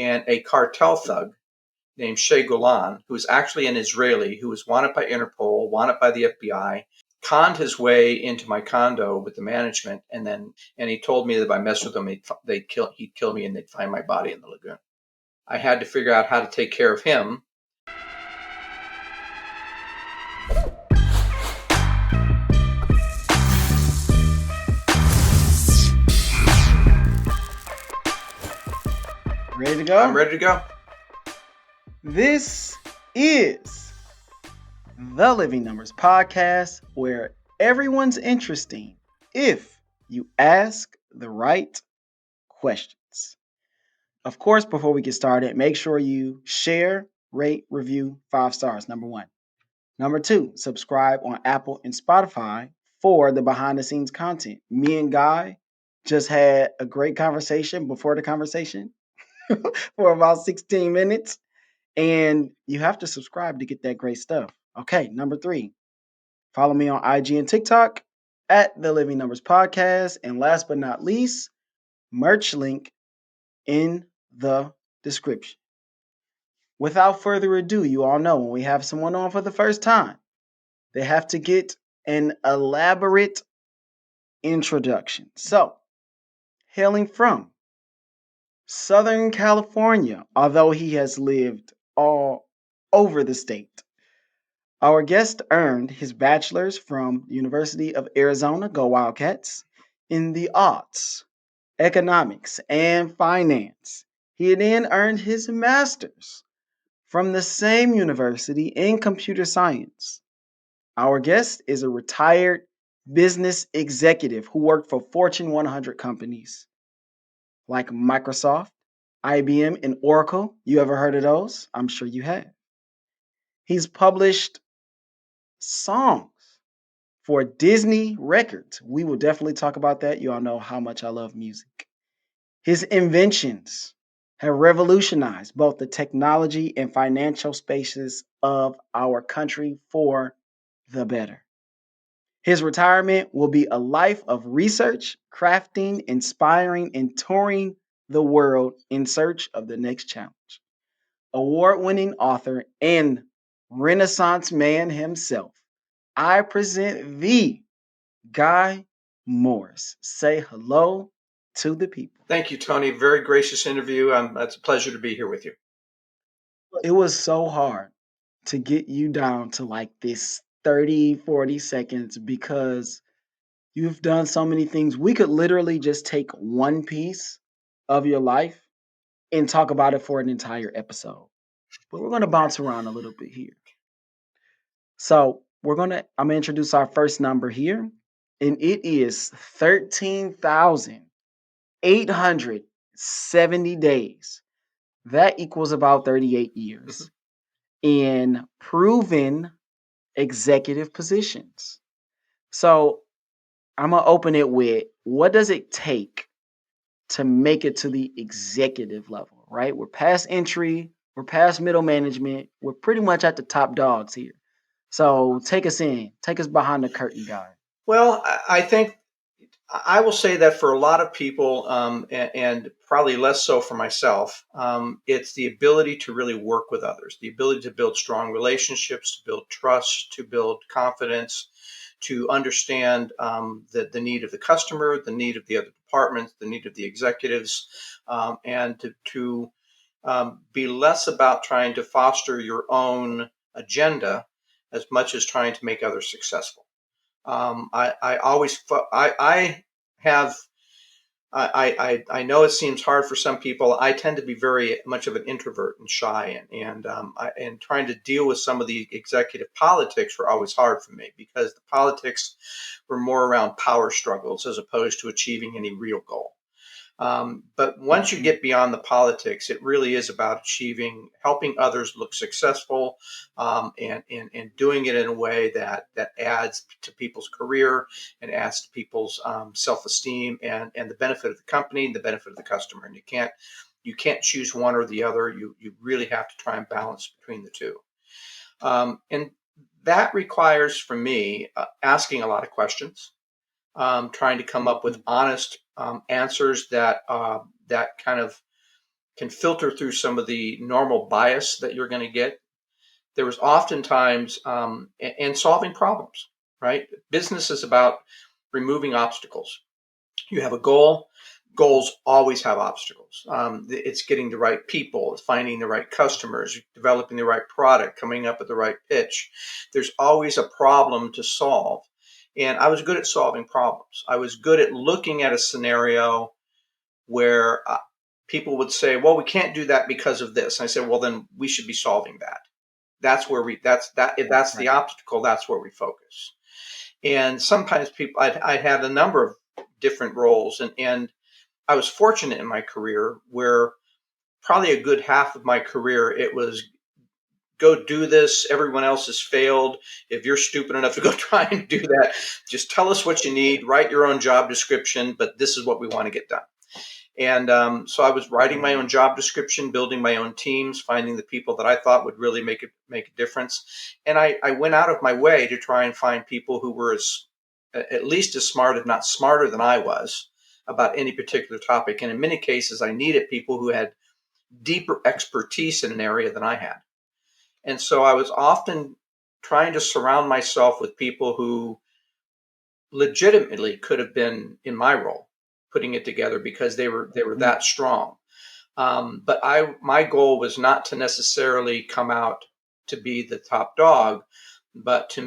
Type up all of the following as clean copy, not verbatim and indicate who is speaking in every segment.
Speaker 1: and a cartel thug named Shea Golan, who was actually an Israeli, who was wanted by Interpol, wanted by the FBI, conned his way into my condo with the management, and he told me that if I messed with him, he'd kill me and they'd find my body in the lagoon. I had to figure out how to take care of him.
Speaker 2: Ready to go?
Speaker 1: I'm ready to go.
Speaker 2: This is the Living Numbers podcast, where everyone's interesting if you ask the right questions. Of course, before we get started, make sure you share, rate, review 5 stars, number 1. Number 2, subscribe on Apple and Spotify for the behind the scenes content. Me and Guy just had a great conversation before the conversation for about 16 minutes. And you have to subscribe to get that great stuff. Okay, number 3, follow me on IG and TikTok at the Living Numbers Podcast. And last but not least, merch link in the description. Without further ado, you all know when we have someone on for the first time, they have to get an elaborate introduction. So, hailing from Southern California, although he has lived all over the state, our guest earned his bachelor's from the University of Arizona, go Wildcats, in the arts, economics, and finance. He then earned his master's from the same university in computer science. Our guest is a retired business executive who worked for Fortune 100 companies like Microsoft, IBM, and Oracle. You ever heard of those? I'm sure you have. He's published songs for Disney Records. We will definitely talk about that. You all know how much I love music. His inventions have revolutionized both the technology and financial spaces of our country for the better. His retirement will be a life of research, crafting, inspiring, and touring the world in search of the next challenge. Award-winning author and Renaissance man himself, I present the Guy Morris. Say hello to the people.
Speaker 1: Thank you, Tony. Very gracious interview. It's a pleasure to be here with you.
Speaker 2: It was so hard to get you down to like this 30, 40 seconds because you've done so many things. We could literally just take one piece of your life and talk about it for an entire episode. But we're going to bounce around a little bit here. So I'm going to introduce our first number here, and it is 13,870 days. That equals about 38 years in proven executive positions. So I'm going to open it with, what does it take to make it to the executive level, right? We're past entry, we're past middle management, we're pretty much at the top dogs here. So take us behind the curtain, Guy.
Speaker 1: Well, I think I will say that for a lot of people, and probably less so for myself, it's the ability to really work with others, the ability to build strong relationships, to build trust, to build confidence, to understand the need of the customer, the need of the other departments, the need of the executives, and to be less about trying to foster your own agenda as much as trying to make others successful. I know it seems hard for some people. I tend to be very much of an introvert and shy, and trying to deal with some of the executive politics were always hard for me because the politics were more around power struggles as opposed to achieving any real goal. But once you get beyond the politics, it really is about helping others look successful, and doing it in a way that adds to people's career and adds to people's self-esteem and the benefit of the company and the benefit of the customer. And you can't choose one or the other. You really have to try and balance between the two. And that requires, for me, asking a lot of questions. Trying to come up with honest answers that kind of can filter through some of the normal bias that you're going to get. There was oftentimes and solving problems, right? Business is about removing obstacles. You have a goal. Goals always have obstacles. It's getting the right people, it's finding the right customers, developing the right product, coming up with the right pitch. There's always a problem to solve. And I was good at solving problems. I was good at looking at a scenario where people would say, well, we can't do that because of this. And I said, well, then we should be solving that. If that's the
Speaker 2: Right.
Speaker 1: obstacle, that's where we focus. And sometimes I had a number of different roles, and I was fortunate in my career where probably a good half of my career, it was go do this. Everyone else has failed. If you're stupid enough to go try and do that, just tell us what you need, write your own job description, but this is what we want to get done. And so I was writing my own
Speaker 2: Mm.
Speaker 1: job description, building my own teams, finding the people that I thought would really make a difference. And I went out of my way to try and find people who were at least as smart, if not smarter than I was about any particular topic. And in many cases, I needed people who had deeper expertise in an area than I had. And so I was often trying to surround myself with people who legitimately could have been in my role, putting it together because they were
Speaker 2: Mm.
Speaker 1: that strong. But my goal was not to necessarily come out to be the top dog, but to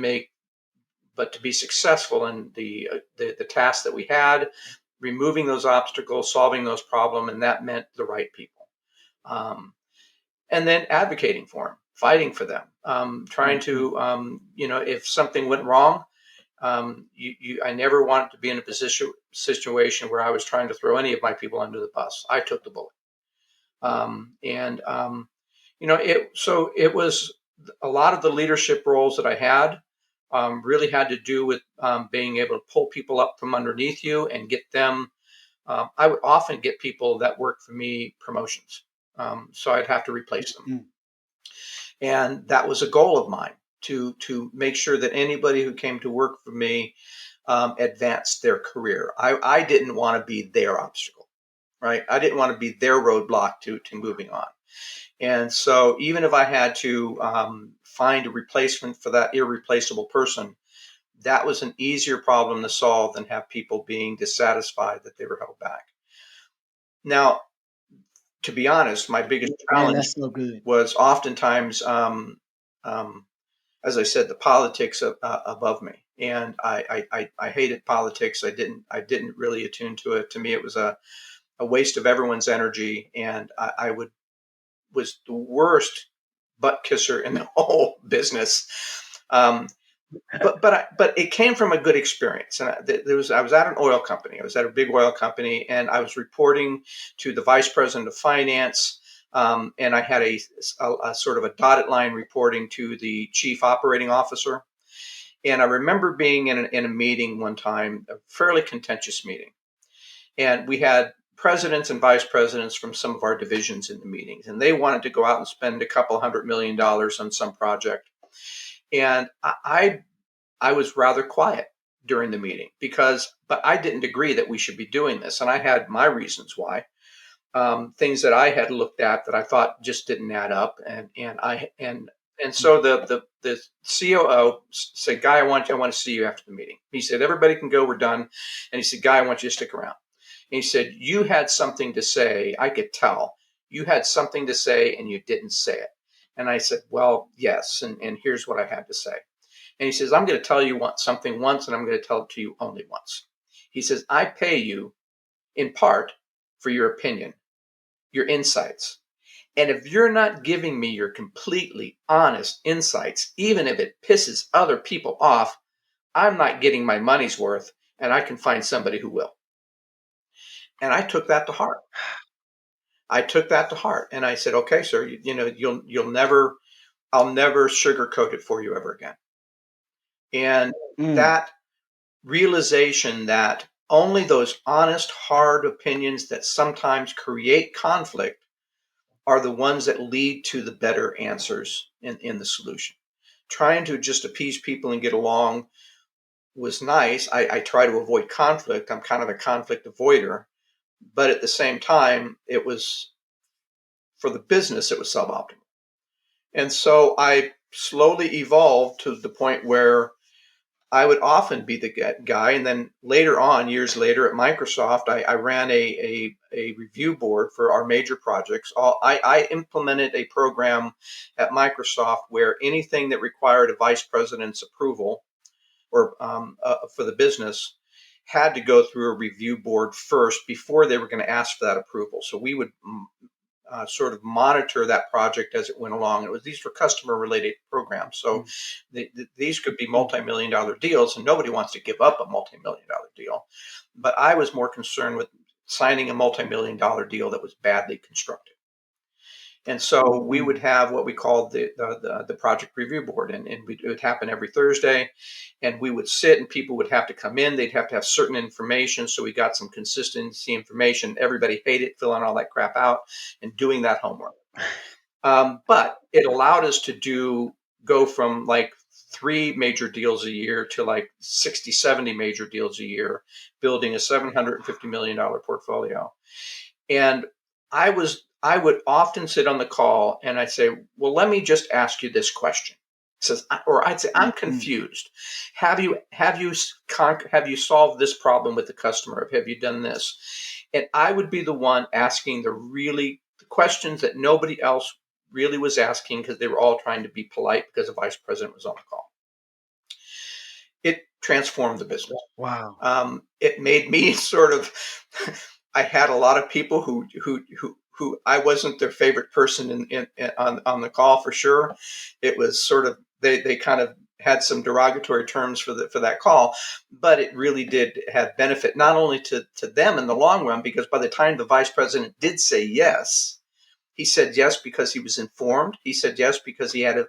Speaker 1: be successful in the task that we had, removing those obstacles, solving those problems, and that meant the right people. Um, and then advocating for them, fighting for them, trying
Speaker 2: Mhm.
Speaker 1: to if something went wrong, I never wanted to be in a situation where I was trying to throw any of my people under the bus. I took the bullet. And it was a lot of the leadership roles that I had really had to do with being able to pull people up from underneath you and get them. I would often get people that worked for me promotions, so I'd have to replace them,
Speaker 2: Mm.
Speaker 1: and that was a goal of mine to make sure that anybody who came to work for me advanced their career. I didn't want to be their obstacle, right? I didn't want to be their roadblock to moving on. And so even if I had to find a replacement for that irreplaceable person, that was an easier problem to solve than have people being dissatisfied that they were held back. Now, to be honest, my biggest
Speaker 2: Man,
Speaker 1: challenge
Speaker 2: that's so good.
Speaker 1: was oftentimes, um, as I said, the politics above me, and I hated politics. I didn't really attune to it. To me, it was a waste of everyone's energy, and I was the worst butt kisser in the whole business. Um, but it came from a good experience, and I was at an oil company. I was at a big oil company, and I was reporting to the vice president of finance. And I had a sort of a dotted line reporting to the chief operating officer. And I remember being in a meeting one time, a fairly contentious meeting, and we had presidents and vice presidents from some of our divisions in the meetings, and they wanted to go out and spend a couple $100 million on some project. And I was rather quiet during the meeting but I didn't agree that we should be doing this, and I had my reasons why. Things that I had looked at that I thought just didn't add up, and
Speaker 2: Mm.
Speaker 1: so the COO said, "Guy, I want to see you after the meeting." He said, "Everybody can go. We're done." And he said, "Guy, I want you to stick around." And he said, "You had something to say. I could tell you had something to say, and you didn't say it." And I said, "Well, yes, and here's what I had to say." And he says, "I'm going to tell you something once, and I'm going to tell it to you only once." He says, "I pay you in part for your opinion, your insights. And if you're not giving me your completely honest insights, even if it pisses other people off, I'm not getting my money's worth, and I can find somebody who will." And I took that to heart. I took that to heart, and I said, "Okay, sir, you'll never, I'll never sugarcoat it for you ever again." And
Speaker 2: Mm.
Speaker 1: that realization that only those honest, hard opinions that sometimes create conflict are the ones that lead to the better answers in the solution. Trying to just appease people and get along was nice. I try to avoid conflict. I'm kind of a conflict avoider, but at the same time, it was for the business, it was suboptimal. And so I slowly evolved to the point where I would often be the guy. And then later on, years later at Microsoft, I ran a review board for our major projects. I implemented a program at Microsoft where anything that required a vice president's approval or for the business had to go through a review board first before they were going to ask for that approval. So we would sort of monitor that project as it went along. These were customer related programs, so these could be multi-million dollar deals, and nobody wants to give up a multi-million dollar deal. But I was more concerned with signing a multi-million dollar deal that was badly constructed. And so we would have what we called the project review board, and it would happen every Thursday. And we would sit, and people would have to come in. They'd have to have certain information, so we got some consistency information. Everybody hated filling all that crap out and doing that homework. But it allowed us to go from like 3 major deals a year to like 60, 70 major deals a year, building a $750 million portfolio. And I would often sit on the call and I'd say, well, let me just ask you this question. Or I'd say, I'm confused. Have you solved this problem with the customer? Have you done this? And I would be the one asking the questions that nobody else really was asking, because they were all trying to be polite because the vice president was on the call. It transformed the business.
Speaker 2: Wow.
Speaker 1: It made me sort of. I had a lot of people who I wasn't their favorite person on the call, for sure. It was sort of they kind of had some derogatory terms for that call, but it really did have benefit not only to them in the long run, because by the time the vice president did say yes, he said yes because he was informed. He said yes because he had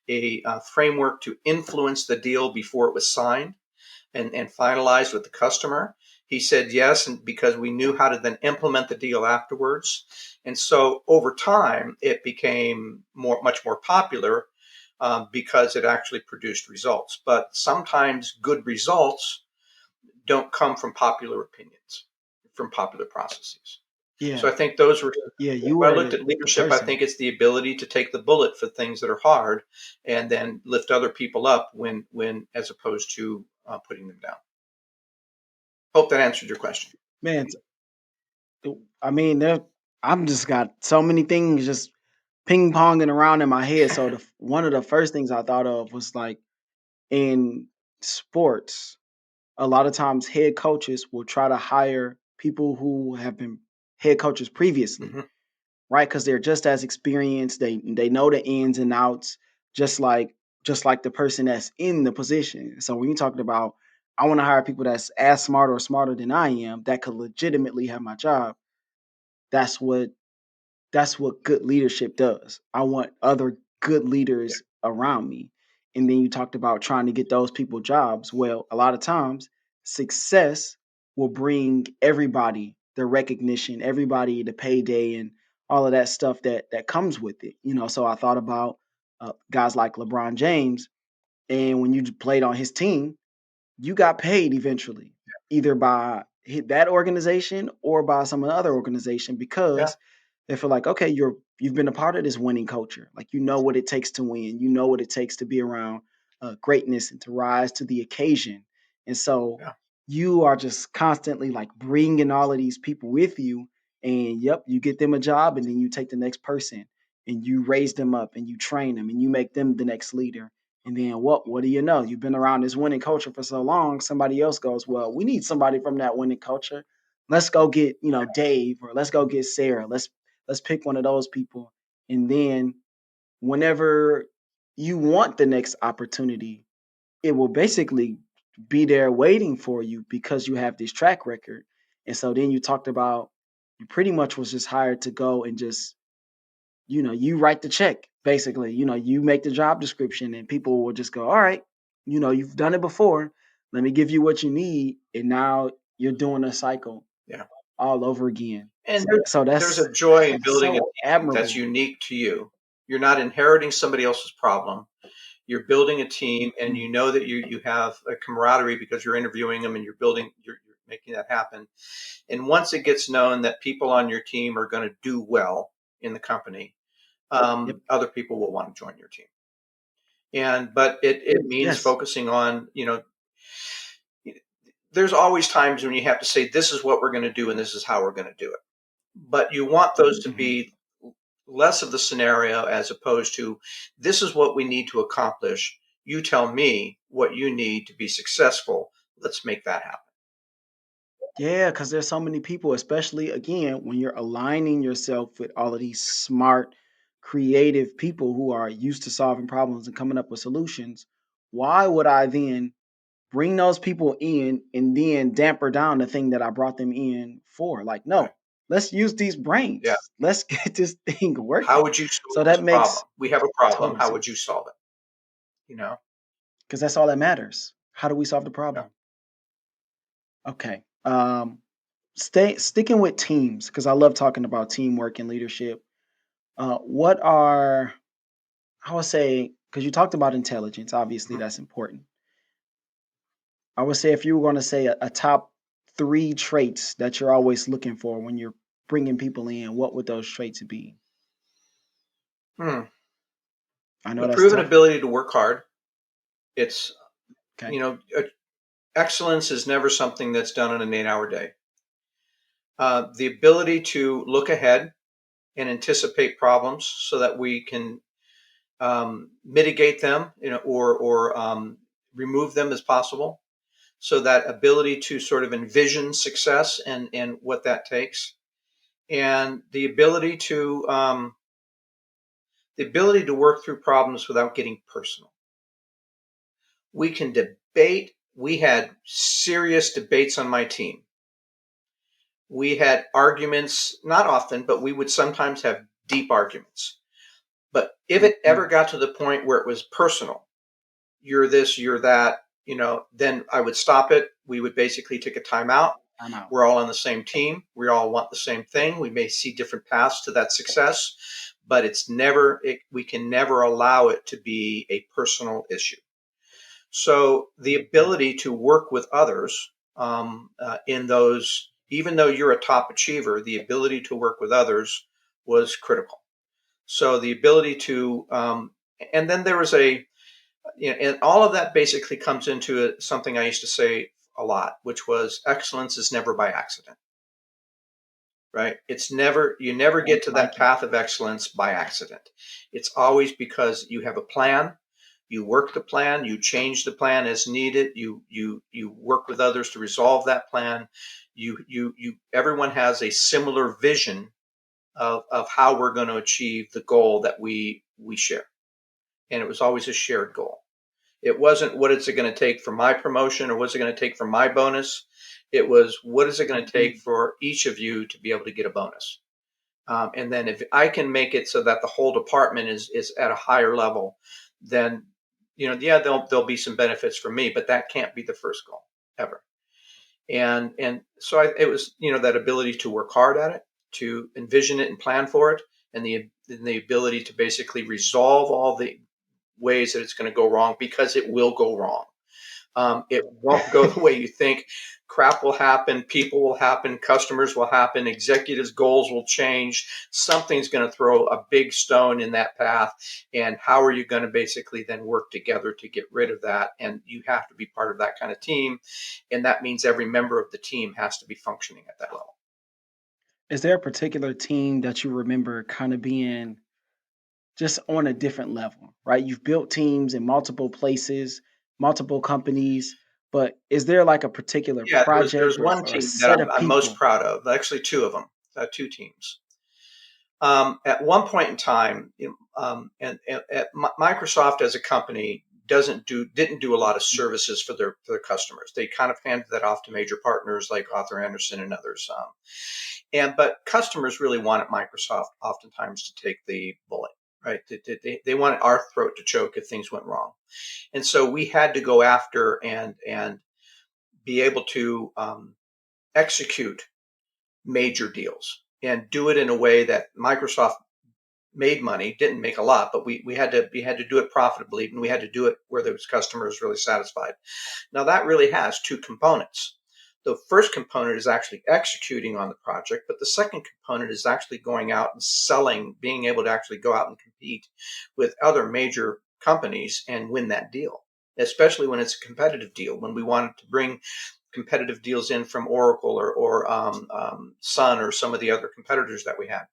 Speaker 1: a framework to influence the deal before it was signed and finalized with the customer. He said yes, and because we knew how to then implement the deal afterwards. And so over time, it became much more popular because it actually produced results. But sometimes good results don't come from popular opinions, from popular processes.
Speaker 2: Yeah.
Speaker 1: So I think those were,
Speaker 2: Yeah. You
Speaker 1: when I
Speaker 2: were
Speaker 1: looked at
Speaker 2: the
Speaker 1: leadership, I
Speaker 2: person.
Speaker 1: think it's the ability to take the bullet for things that are hard and then lift other people up when as opposed to putting them down. Hope that answered your question.
Speaker 2: Man, I mean, I'm just got so many things just ping ponging around in my head. So one of the first things I thought of was like in sports, a lot of times head coaches will try to hire people who have been head coaches previously,
Speaker 1: Mm-hmm.
Speaker 2: right? Because they're just as experienced. They know the ins and outs, just like the person that's in the position. So when you're talking about, I want to hire people that's as smart or smarter than I am that could legitimately have my job. That's what good leadership does. I want other good
Speaker 1: Yeah.
Speaker 2: leaders around me. And then you talked about trying to get those people jobs. Well, a lot of times success will bring everybody the recognition, everybody the payday and all of that stuff that comes with it. So I thought about guys like LeBron James, and when you played on his team, you got paid eventually, either by that organization or by some other organization,
Speaker 1: Yeah.
Speaker 2: because they feel like, okay, you've been a part of this winning culture. Like, you know what it takes to win. You know what it takes to be around greatness and to rise to the occasion. And so
Speaker 1: Yeah.
Speaker 2: you are just constantly like bringing all of these people with you. And yep, you get them a job, and then you take the next person and you raise them up and you train them and you make them the next leader. And then what do you know? You've been around this winning culture for so long. Somebody else goes, well, we need somebody from that winning culture. Let's go get, Dave, or let's go get Sarah. Let's pick one of those people. And then whenever you want the next opportunity, it will basically be there waiting for you because you have this track record. And so then you talked about, you pretty much was just hired to go and just, you write the check, basically. You make the job description and people will just go, all right, you've done it before. Let me give you what you need. And now you're doing a cycle
Speaker 1: Yeah.
Speaker 2: all over again.
Speaker 1: And
Speaker 2: So
Speaker 1: there's
Speaker 2: that's
Speaker 1: a joy in
Speaker 2: that's
Speaker 1: building a
Speaker 2: so
Speaker 1: team that's
Speaker 2: admirable.
Speaker 1: unique to you. You're not inheriting somebody else's problem. You're building a team, and
Speaker 2: Mm,
Speaker 1: you know that you have a camaraderie because you're interviewing them and you're building. making that happen. And once it gets known that people on your team are going to do well in the company,
Speaker 2: Yep.
Speaker 1: other people will want to join your team. But it means
Speaker 2: Yes.
Speaker 1: focusing on, there's always times when you have to say, this is what we're going to do and this is how we're going to do it. But you want those to
Speaker 2: Hmm.
Speaker 1: be less of the scenario as opposed to, this is what we need to accomplish. You tell me what you need to be successful. Let's make that happen.
Speaker 2: Yeah, because there's so many people, especially again, when you're aligning yourself with all of these smart, creative people who are used to solving problems and coming up with solutions. Why would I then bring those people in and then damper down the thing that I brought them in for? Like,
Speaker 1: Right.
Speaker 2: no, let's use these
Speaker 1: Yeah.
Speaker 2: brains. Let's get this thing
Speaker 1: How
Speaker 2: working.
Speaker 1: would you
Speaker 2: So
Speaker 1: solve this
Speaker 2: that makes
Speaker 1: problem? We have a problem.
Speaker 2: total
Speaker 1: How would you
Speaker 2: sense
Speaker 1: solve it? You know?
Speaker 2: because that's all that matters. How do we solve the
Speaker 1: Yeah.
Speaker 2: problem? Okay. Sticking with teams because I love talking about teamwork and leadership. What are I would say because you talked about intelligence, obviously
Speaker 1: Mhm.
Speaker 2: that's important. I would say if you were going to say a top three traits that you're always looking for when you're bringing people in, what would those traits be?
Speaker 1: Hmm.
Speaker 2: I know
Speaker 1: The
Speaker 2: that's
Speaker 1: proven
Speaker 2: tough.
Speaker 1: ability to work hard. It's,
Speaker 2: Okay.
Speaker 1: you know, excellence is never something that's done in an 8-hour day. The ability to look ahead and anticipate problems so that we can mitigate them, or remove them as possible. So that ability to sort of envision success and what that takes, and the ability to work through problems without getting personal. We can debate. We had serious debates on my team. We had arguments, not often, but we would sometimes have deep arguments. But if it ever
Speaker 2: Mhm.
Speaker 1: got to the point where it was personal, you're this, you're that, then I would stop it. We would basically take a timeout.
Speaker 2: I'm out.
Speaker 1: We're all on the same team. We all want the same thing. We may see different paths to that success, but we can never allow it to be a personal issue. So the
Speaker 2: Mhm.
Speaker 1: ability to work with others in those, even though you're a top achiever, the ability to work with others was critical. So the ability and then there was and all of that basically comes into something I used to say a lot, which was excellence is never by accident, right? You never
Speaker 2: I
Speaker 1: get to that
Speaker 2: like it.
Speaker 1: path of excellence by accident. It's always because you have a plan, you work the plan, you change the plan as needed, you work with others to resolve that plan. Everyone has a similar vision of how we're going to achieve the goal that we share. And it was always a shared goal. It wasn't what is it going to take for my promotion or what's it going to take for my bonus. It was what is it going to take
Speaker 2: Mhm.
Speaker 1: for each of you to be able to get a bonus. And then if I can make it so that the whole department is at a higher level, then yeah, there'll be some benefits for me, but that can't be the first goal ever. And so it was that ability to work hard at it, to envision it and plan for it, and the ability to basically resolve all the ways that it's going to go wrong because it will go wrong. It won't go the way you think. Crap will happen, people will happen, customers will happen, executives' goals will change. Something's going to throw a big stone in that path. And how are you going to basically then work together to get rid of that? And you have to be part of that kind of team. And that means every member of the team has to be functioning at that level.
Speaker 2: Is there a particular team that you remember kind of being just on a different level, right? You've built teams in multiple places, multiple companies, but is there like a particular
Speaker 1: Yeah, there's
Speaker 2: project
Speaker 1: one
Speaker 2: or a
Speaker 1: team that
Speaker 2: set of
Speaker 1: I'm most
Speaker 2: people?
Speaker 1: proud of. Actually, two of them, two teams. At one point in time, and at Microsoft as a company didn't do a lot of services for their customers. They kind of handed that off to major partners like Arthur Anderson and others. But customers really wanted Microsoft oftentimes to take the bullet. Right, they wanted our throat to choke if things went wrong, and so we had to go after and be able to execute major deals and do it in a way that Microsoft made money, didn't make a lot, but we had to do it profitably, and we had to do it where those customers really satisfied. Now that really has two components. the first component is actually executing on the project, but the second component is actually going out and selling, being able to actually go out and compete with other major companies and win that deal, especially when it's a competitive deal. When we wanted to bring competitive deals in from Oracle or Sun or some of the other competitors that we had.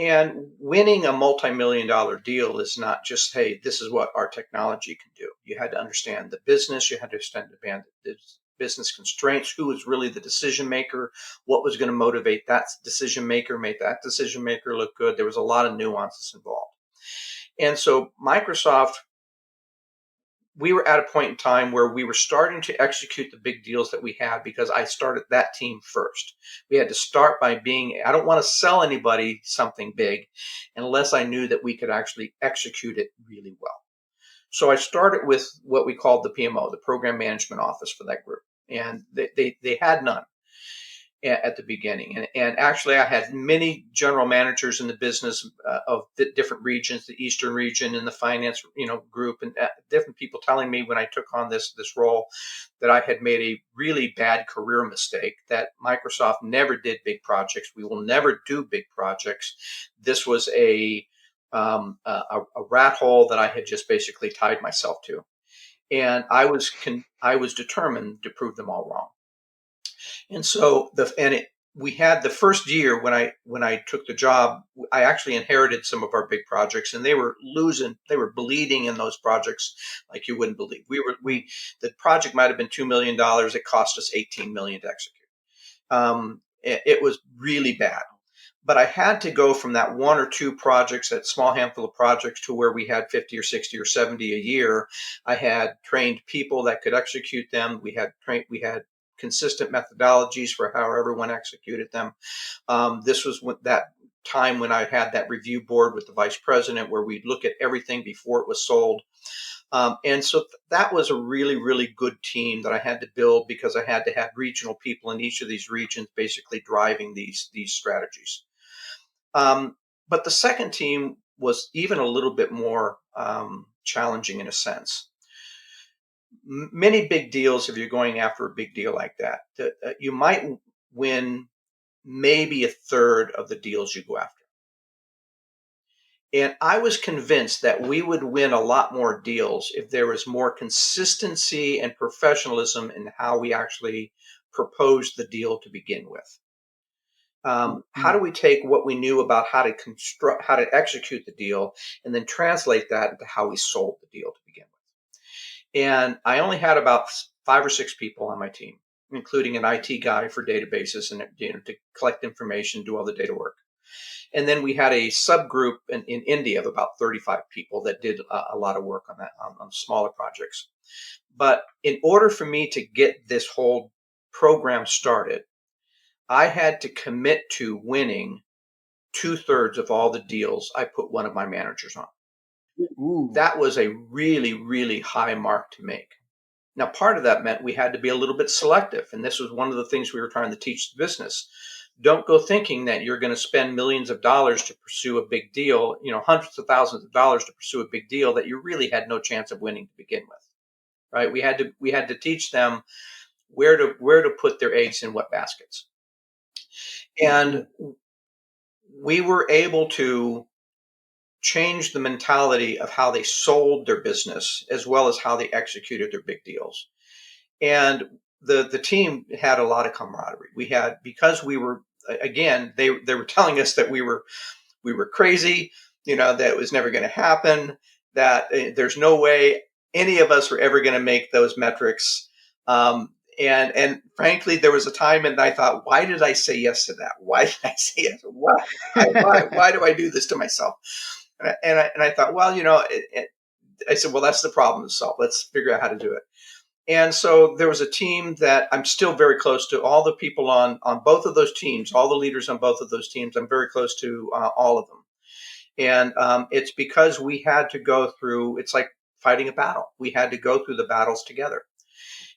Speaker 1: And winning a multi-million dollar deal is not just, hey, this is what our technology can do. You had to understand the business, you had to understand the business constraints, who was really the decision maker, what was going to motivate that decision maker, make that decision maker look good. There was a lot of nuances involved. And so Microsoft, we were at a point in time where we were starting to execute the big deals that we had because I started that team first. We had to start by being, I don't want to sell anybody something big unless I knew that we could actually execute it really well. So I started with what we called the PMO, the Program Management Office for that group. And they had none at the beginning. And actually, I had many general managers in the business of the different regions, the Eastern region and the finance, group, and different people telling me when I took on this role that I had made a really bad career mistake, that Microsoft never did big projects. We will never do big projects. This was a rat hole that I had just basically tied myself to. And I was determined to prove them all wrong. And so we had the first year when I took the job, I actually inherited some of our big projects, and they were bleeding in those projects like you wouldn't believe. The project might have been $2 million. It cost us 18 million to execute. It was really bad. But I had to go from that one or two projects, that small handful of projects, to where we had 50 or 60 or 70 a year. I had trained people that could execute them. We had consistent methodologies for how everyone executed them. This was that time when I had that review board with the vice president where we'd look at everything before it was sold. And so that was a really, really good team that I had to build because I had to have regional people in each of these regions basically driving these strategies. But the second team was even a little bit more challenging in a sense. Many big deals, if you're going after a big deal like that, you might win maybe a third of the deals you go after. And I was convinced that we would win a lot more deals if there was more consistency and professionalism in how we actually proposed the deal to begin with. How do we take what we knew about how to execute the deal, and then translate that into how we sold the deal to begin with? And I only had about 5 or 6 people on my team, including an IT guy for databases and to collect information, do all the data work. And then we had a subgroup in India of about 35 people that did a lot of work on that, on smaller projects. But in order for me to get this whole program started, I had to commit to winning 2/3 of all the deals I put one of my managers on.
Speaker 2: Ooh.
Speaker 1: That was a really, really high mark to make. Now, part of that meant we had to be a little bit selective. And this was one of the things we were trying to teach the business. Don't go thinking that you're going to spend millions of dollars to pursue a big deal, hundreds of thousands of dollars to pursue a big deal that you really had no chance of winning to begin with. Right? We had to teach them where to put their eggs in what baskets. And we were able to change the mentality of how they sold their business as well as how they executed their big deals. And the team had a lot of camaraderie. We had, because we were, again, they were telling us that we were crazy, that it was never going to happen, that there's no way any of us were ever going to make those metrics. And frankly, there was a time and I thought, why did I say yes to that? Why did I say yes? Why do I do this to myself? And I thought, well, I said, well, that's the problem to solve. Let's figure out how to do it. And so there was a team that I'm still very close to. All the people on both of those teams, all the leaders on both of those teams, I'm very close to all of them. And it's because we had to go through, it's like fighting a battle. We had to go through the battles together.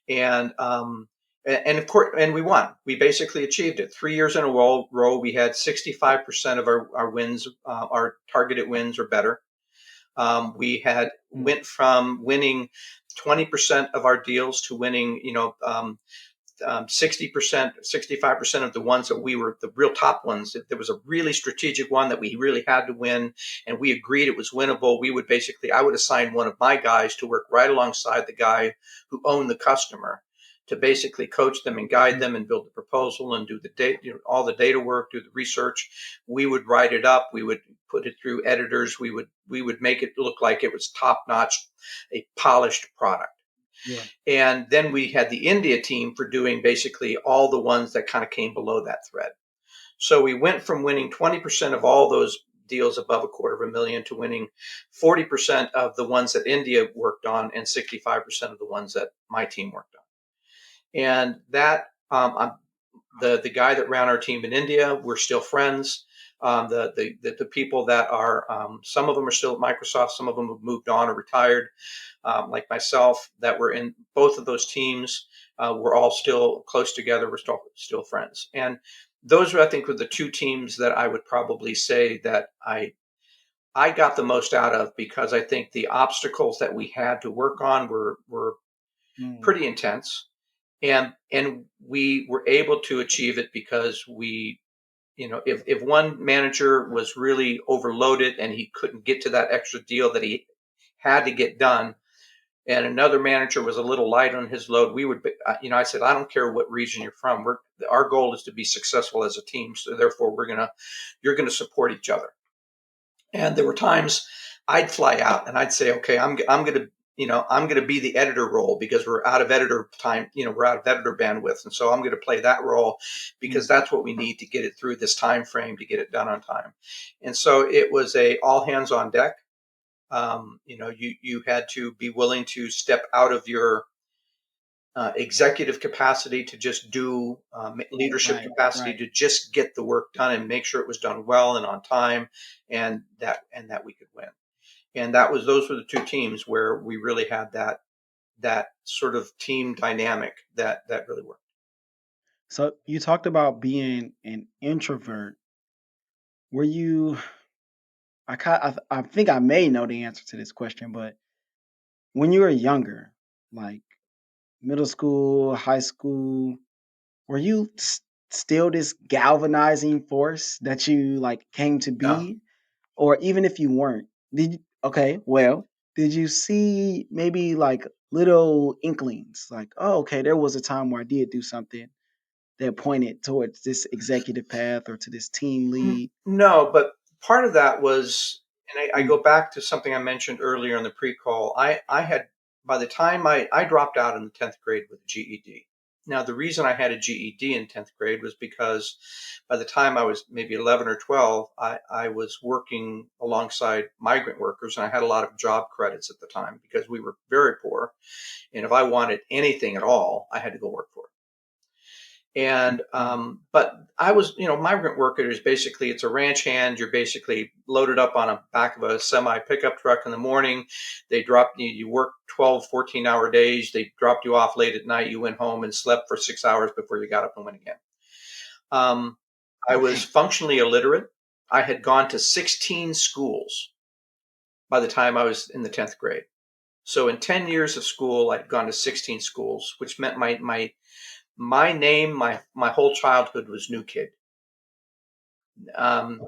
Speaker 1: And of course, and we won. We basically achieved it. 3 years in a row, we had 65% of our wins, our targeted wins or better. We had went from winning 20% of our deals to winning, 60%, 65% of the ones that we were the real top ones, if there was a really strategic one that we really had to win and we agreed it was winnable, I would assign one of my guys to work right alongside the guy who owned the customer to basically coach them and guide them and build the proposal and do the data, all the data work, do the research. We would write it up. We would put it through editors. We would make it look like it was top notch, a polished product.
Speaker 2: Yeah.
Speaker 1: And then we had the India team for doing basically all the ones that kind of came below that thread. So we went from winning 20% of all those deals above $250,000 to winning 40% of the ones that India worked on and 65% of the ones that my team worked on. And that the guy that ran our team in India, we're still friends. The people that are some of them are still at Microsoft, some of them have moved on or retired, like myself, that were in both of those teams. We're all still close together. We're still friends, and those I think were the two teams that I would probably say that I got the most out of, because I think the obstacles that we had to work on were
Speaker 2: Mm.
Speaker 1: pretty intense, and we were able to achieve it because if one manager was really overloaded and he couldn't get to that extra deal that he had to get done, and another manager was a little light on his load, we would, I said, I don't care what region you're from. Our goal is to be successful as a team. So therefore you're going to support each other. And there were times I'd fly out and I'd say, okay, I'm going to, I'm going to be the editor role because we're out of editor time, we're out of editor bandwidth. And so I'm going to play that role because
Speaker 2: Mm.
Speaker 1: that's what we need to get it through this time frame to get it done on time. And so it was a all hands on deck. You had to be willing to step out of your executive capacity to just do leadership
Speaker 2: Right.
Speaker 1: capacity
Speaker 2: Right.
Speaker 1: to just get the work done and make sure it was done well and on time, and that we could win. And those were the two teams where we really had that sort of team dynamic that really worked.
Speaker 2: So you talked about being an introvert. Were you? I think I may know the answer to this question, but when you were younger, like middle school, high school, were you still this galvanizing force that you like came to
Speaker 1: Yeah.
Speaker 2: be? Or even if you weren't, did you, okay, well, did you see maybe like little inklings like, oh, okay, there was a time where I did do something that pointed towards this executive path or to this team lead?
Speaker 1: No, but part of that was, and I
Speaker 2: Mm.
Speaker 1: go back to something I mentioned earlier in the pre-call. I had, by the time I dropped out in the 10th grade with a GED. Now, the reason I had a GED in 10th grade was because by the time I was maybe 11 or 12, I was working alongside migrant workers, and I had a lot of job credits at the time because we were very poor. And if I wanted anything at all, I had to go work for it. And
Speaker 2: Mm.
Speaker 1: but I was, migrant worker is basically, it's a ranch hand. You're basically loaded up on a back of a semi pickup truck in the morning. They drop you. You work 12, 14-hour days. They dropped you off late at night. You went home and slept for 6 hours before you got up and went again. Um, I was
Speaker 2: Dang.
Speaker 1: functionally illiterate. I had gone to 16 schools by the time I was in the 10th grade. So in 10 years of school, I'd gone to 16 schools, which meant my name, my whole childhood was New Kid. Um,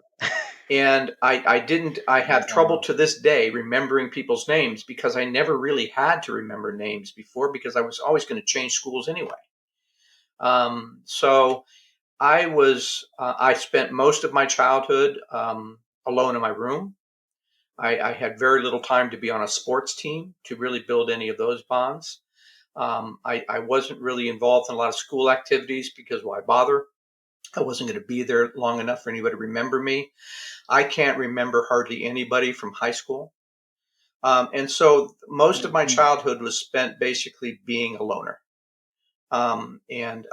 Speaker 1: and I didn't, I have trouble
Speaker 2: Wow.
Speaker 1: to this day remembering people's names because I never really had to remember names before because I was always going to change schools anyway. So I spent most of my childhood alone in my room. I had very little time to be on a sports team to really build any of those bonds. I wasn't really involved in a lot of school activities because why bother? I wasn't going to be there long enough for anybody to remember me. I can't remember hardly anybody from high school. And so most of my
Speaker 2: Mm.
Speaker 1: childhood was spent basically being a loner, and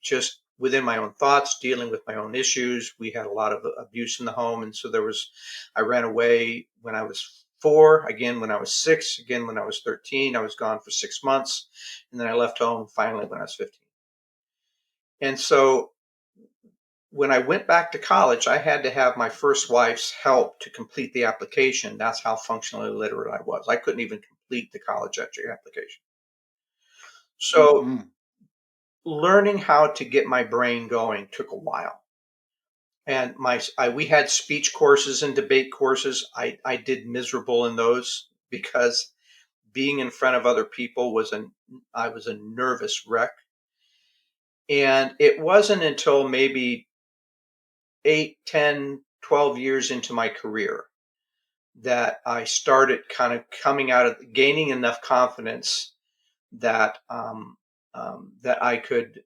Speaker 1: just within my own thoughts, dealing with my own issues. We had a lot of abuse in the home. And so I ran away when I was 4, again when I was 6, again when I was 13. I was gone for 6 months. And then I left home finally when I was 15. And so when I went back to college, I had to have my first wife's help to complete the application. That's how functionally illiterate I was. I couldn't even complete the college entry application. So
Speaker 2: Mm-mm.
Speaker 1: learning how to get my brain going took a while. And we had speech courses and debate courses. I did miserable in those because being in front of other people I was a nervous wreck. And it wasn't until maybe 8, 10, 12 years into my career that I started kind of coming out of gaining enough confidence that that I could.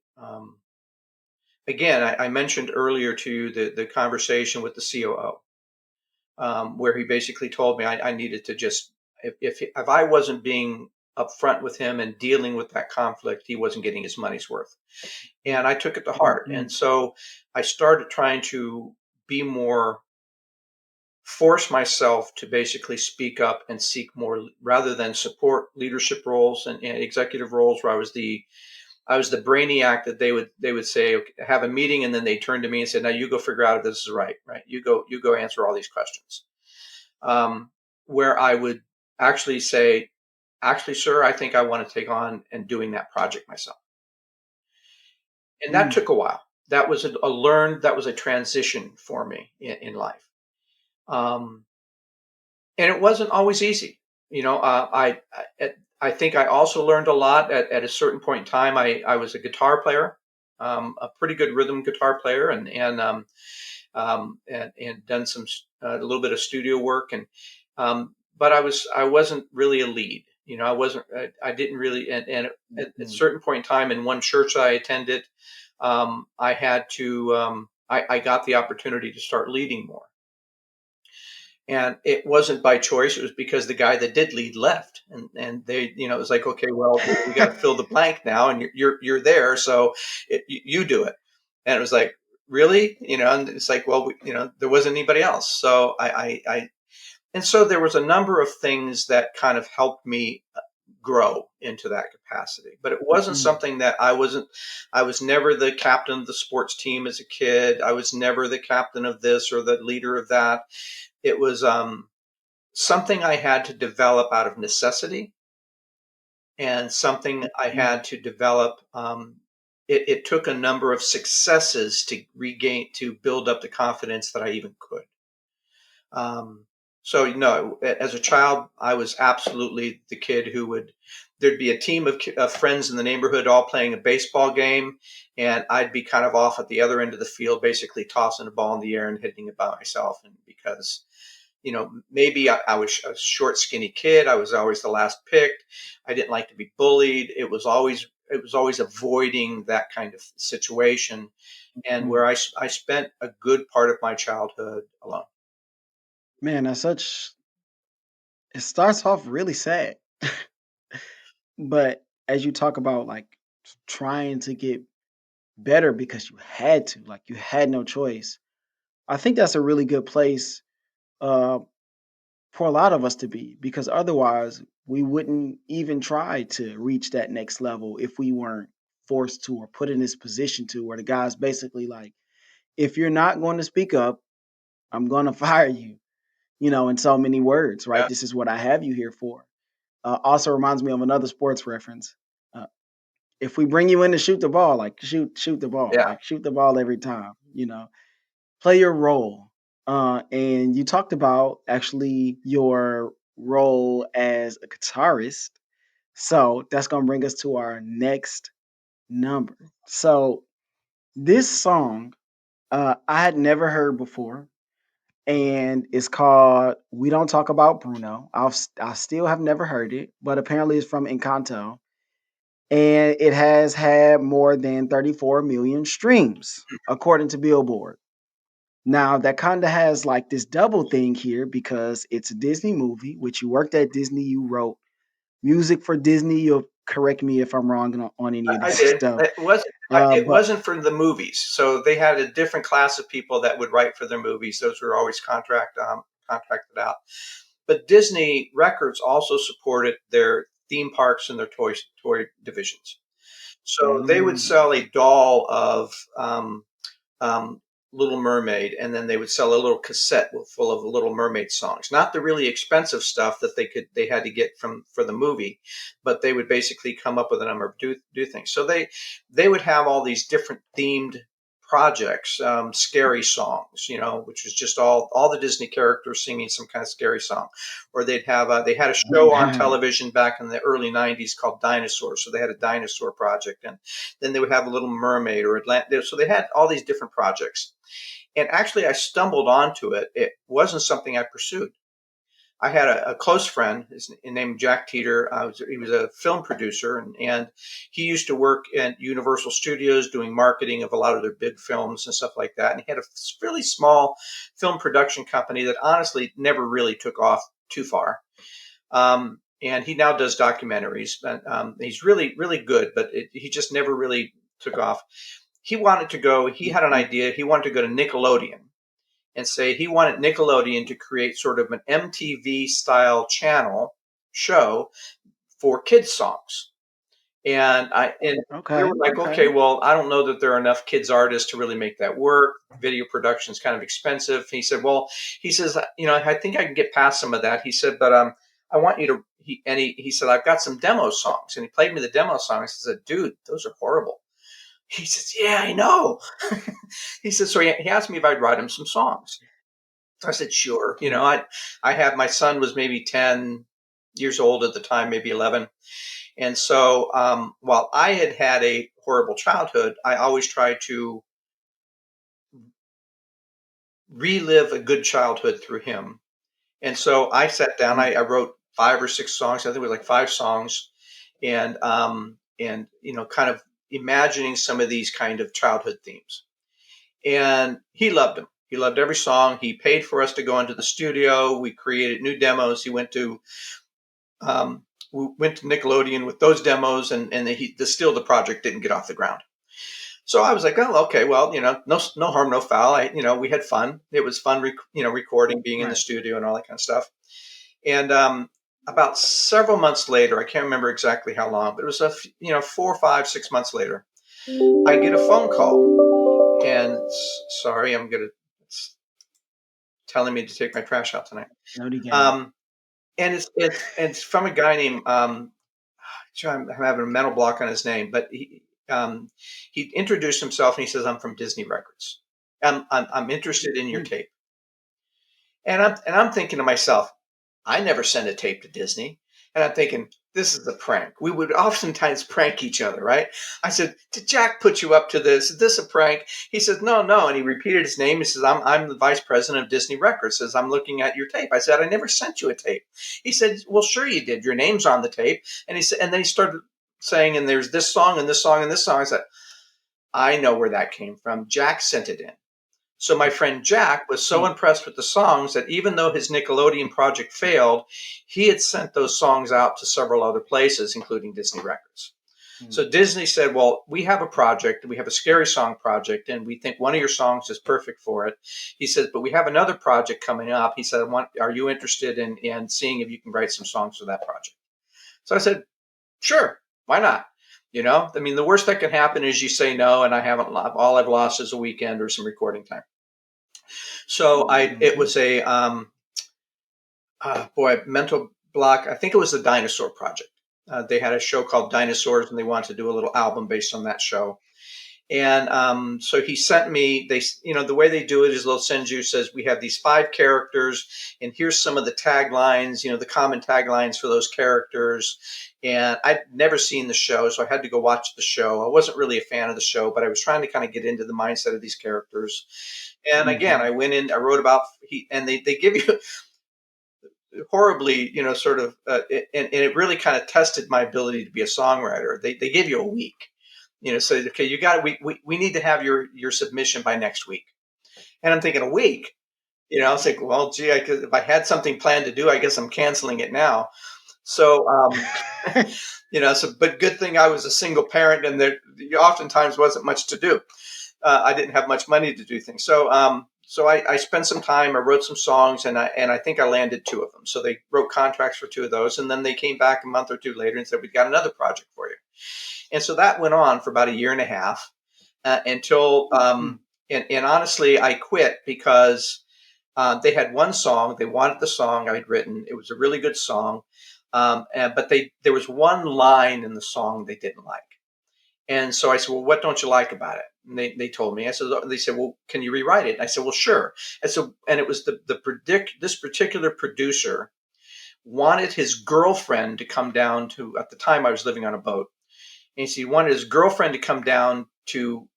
Speaker 1: Again, I mentioned earlier to you the conversation with the COO, where he basically told me I needed to just if I wasn't being upfront with him and dealing with that conflict, he wasn't getting his money's worth. And I took it to heart.
Speaker 2: Mhm.
Speaker 1: And so I started trying to be more force myself to basically speak up and seek more rather than support leadership roles and executive roles where I was the brainiac that they would say okay, have a meeting and then they turn to me and say now you go figure out if this is right you go answer all these questions um, where I would actually say actually sir I think I want to take on and doing that project myself and that
Speaker 2: Mm.
Speaker 1: took a while that was a learned that was a transition for me in life um, and it wasn't always easy. You know, I think I also learned a lot at a certain point in time. I was a guitar player, a pretty good rhythm guitar player, and done a little bit of studio work, but I wasn't really a lead. You know, I didn't really, and at a
Speaker 2: Mhm.
Speaker 1: certain point in time in one church I attended, I had to, I got the opportunity to start leading more. And it wasn't by choice. It was because the guy that did lead left, and they, it was like, okay, well, we got to fill the blank now, and you're there, so you do it. And it was like, really, and it's like, well, there wasn't anybody else, so and so there was a number of things that kind of helped me grow into that capacity. But it wasn't
Speaker 2: Mhm.
Speaker 1: something that I was never the captain of the sports team as a kid. I was never the captain of this or the leader of that. It was something I had to develop out of necessity and something I
Speaker 2: Mhm.
Speaker 1: had to develop. It took a number of successes to build up the confidence that I even could. Um, so, as a child, I was absolutely the kid who there'd be a team of friends in the neighborhood all playing a baseball game, and I'd be kind of off at the other end of the field, basically tossing a ball in the air and hitting it by myself. And because maybe I was a short, skinny kid. I was always the last picked. I didn't like to be bullied. It was always avoiding that kind of situation, and
Speaker 2: Mhm.
Speaker 1: where I spent a good part of my childhood alone.
Speaker 2: Man, that's such. It starts off really sad, but as you talk about like trying to get better because you had to, like you had no choice. I think that's a really good place uh, for a lot of us to be because otherwise we wouldn't even try to reach that next level if we weren't forced to or put in this position to where the guy's basically like, if you're not going to speak up, I'm going to fire you, in so many words, right?
Speaker 1: Yeah,
Speaker 2: This is what I have you here for. Also reminds me of another sports reference. Uh, if we bring you in to shoot the ball, like shoot the ball,
Speaker 1: yeah.
Speaker 2: like shoot the ball every time, play your role. And you talked about actually your role as a guitarist. So that's going to bring us to our next number. So this song I had never heard before, and it's called "We Don't Talk About Bruno." I still have never heard it, but apparently it's from Encanto, and it has had more than 34 million streams according to Billboard. Now that kind of has like this double thing here because it's a Disney movie, which you worked at Disney, you wrote music for Disney. You'll correct me if I'm wrong on any of
Speaker 1: I
Speaker 2: this
Speaker 1: did.
Speaker 2: stuff.
Speaker 1: It
Speaker 2: But
Speaker 1: wasn't for the movies, so they had a different class of people that would write for their movies. Those were always contracted out. But Disney Records also supported their theme parks and their toy divisions. So they would
Speaker 2: mm,
Speaker 1: sell a doll of um, Little Mermaid, and then they would sell a little cassette full of Little Mermaid songs. Not the really expensive stuff that they had to get from for the movie, but they would basically come up with a number of do things. So they would have all these different themed projects, scary songs, which was just all the Disney characters singing some kind of scary song, or they had a show on television back in the early '90s called Dinosaurs, so they had a dinosaur project, and then they would have a Little Mermaid or Atlantis. So they had all these different projects, and actually I stumbled onto it. It wasn't something I pursued. I had a close friend, his name Jack Teeter. He was a film producer, and he used to work at Universal Studios doing marketing of a lot of their big films and stuff like that. And he had a really small film production company that honestly never really took off too far. And he now does documentaries. He's really, really good, but he just never really took off. He wanted to go, he had an idea. He wanted to go to Nickelodeon and say he wanted Nickelodeon to create sort of an MTV style channel show for kids songs. And we were like, okay, well, I don't know that there are enough kids artists to really make that work. Video production is kind of expensive. He said, well, he says, I think I can get past some of that. He said, but I want you to. He said, I've got some demo songs, and he played me the demo songs. I said, dude, those are horrible. He says, yeah, I know. He said, so he asked me if I'd write him some songs. So I said, sure. I had, my son was maybe 10 years old at the time, maybe 11. And so while I had a horrible childhood, I always tried to relive a good childhood through him. And so I sat down, I wrote 5 or 6 songs. I think it was like 5 songs, and kind of imagining some of these kind of childhood themes. And he loved them. He loved every song. He paid for us to go into the studio. We created new demos. He went to Nickelodeon with those demos, and still the project didn't get off the ground. So I was like, oh, okay, well, no harm, no foul. We had fun. It was fun, recording, being in the studio and all that kind of stuff. And about several months later, I can't remember exactly how long, but it was 4, 5, 6 months later, I get a phone call, and sorry, it's telling me to take my trash out tonight. And it's from a guy named I'm having a mental block on his name, but he introduced himself and he says, I'm from Disney Records. I'm interested in your tape. And I'm thinking to myself, I never sent a tape to Disney. And I'm thinking, this is a prank. We would oftentimes prank each other, right? I said, did Jack put you up to this? Is this a prank? He says, no. And he repeated his name. He says, I'm the vice president of Disney Records. Says, I'm looking at your tape. I said, I never sent you a tape. He said, well, sure you did. Your name's on the tape. And he said, and then he started saying, and there's this song and this song and this song. I said, I know where that came from. Jack sent it in. So my friend Jack was so impressed with the songs that even though his Nickelodeon project failed, he had sent those songs out to several other places, including Disney Records. So Disney said, well, we have a project. We have a scary song project, and we think one of your songs is perfect for it. He says, but we have another project coming up. He said, are you interested in seeing if you can write some songs for that project? So I said, sure, why not? The worst that can happen is you say no, and all I've lost is a weekend or some recording time. So it was a mental block. I think it was the Dinosaur Project. They had a show called Dinosaurs, and they wanted to do a little album based on that show. And so he sent me. The way they do it is they'll send you, says we have these 5 characters, and here's some of the taglines. The common taglines for those characters. And I'd never seen the show, so I had to go watch the show. I wasn't really a fan of the show, but I was trying to kind of get into the mindset of these characters. And again, I went in, I wrote about, and they give you horribly, sort of, and it really kind of tested my ability to be a songwriter. They give you a week, so, okay, you got it. We need to have your submission by next week. And I'm thinking, a week, it's like, well, gee, if I had something planned to do, I guess I'm canceling it now. So, but good thing I was a single parent, and there oftentimes wasn't much to do. I didn't have much money to do things. So I spent some time, I wrote some songs, and I think I landed 2 of them. So they wrote contracts for 2 of those. And then they came back a month or 2 later and said, we've got another project for you. And so that went on for about a year and a half until And honestly, I quit because they had one song. They wanted the song I'd written. It was a really good song, but there was one line in the song they didn't like. And so I said, well, what don't you like about it? And they told me. I said, they said, well, can you rewrite it? And I said, well, sure. And it was this particular producer wanted his girlfriend to come down to, at the time I was living on a boat. And he wanted his girlfriend to come down to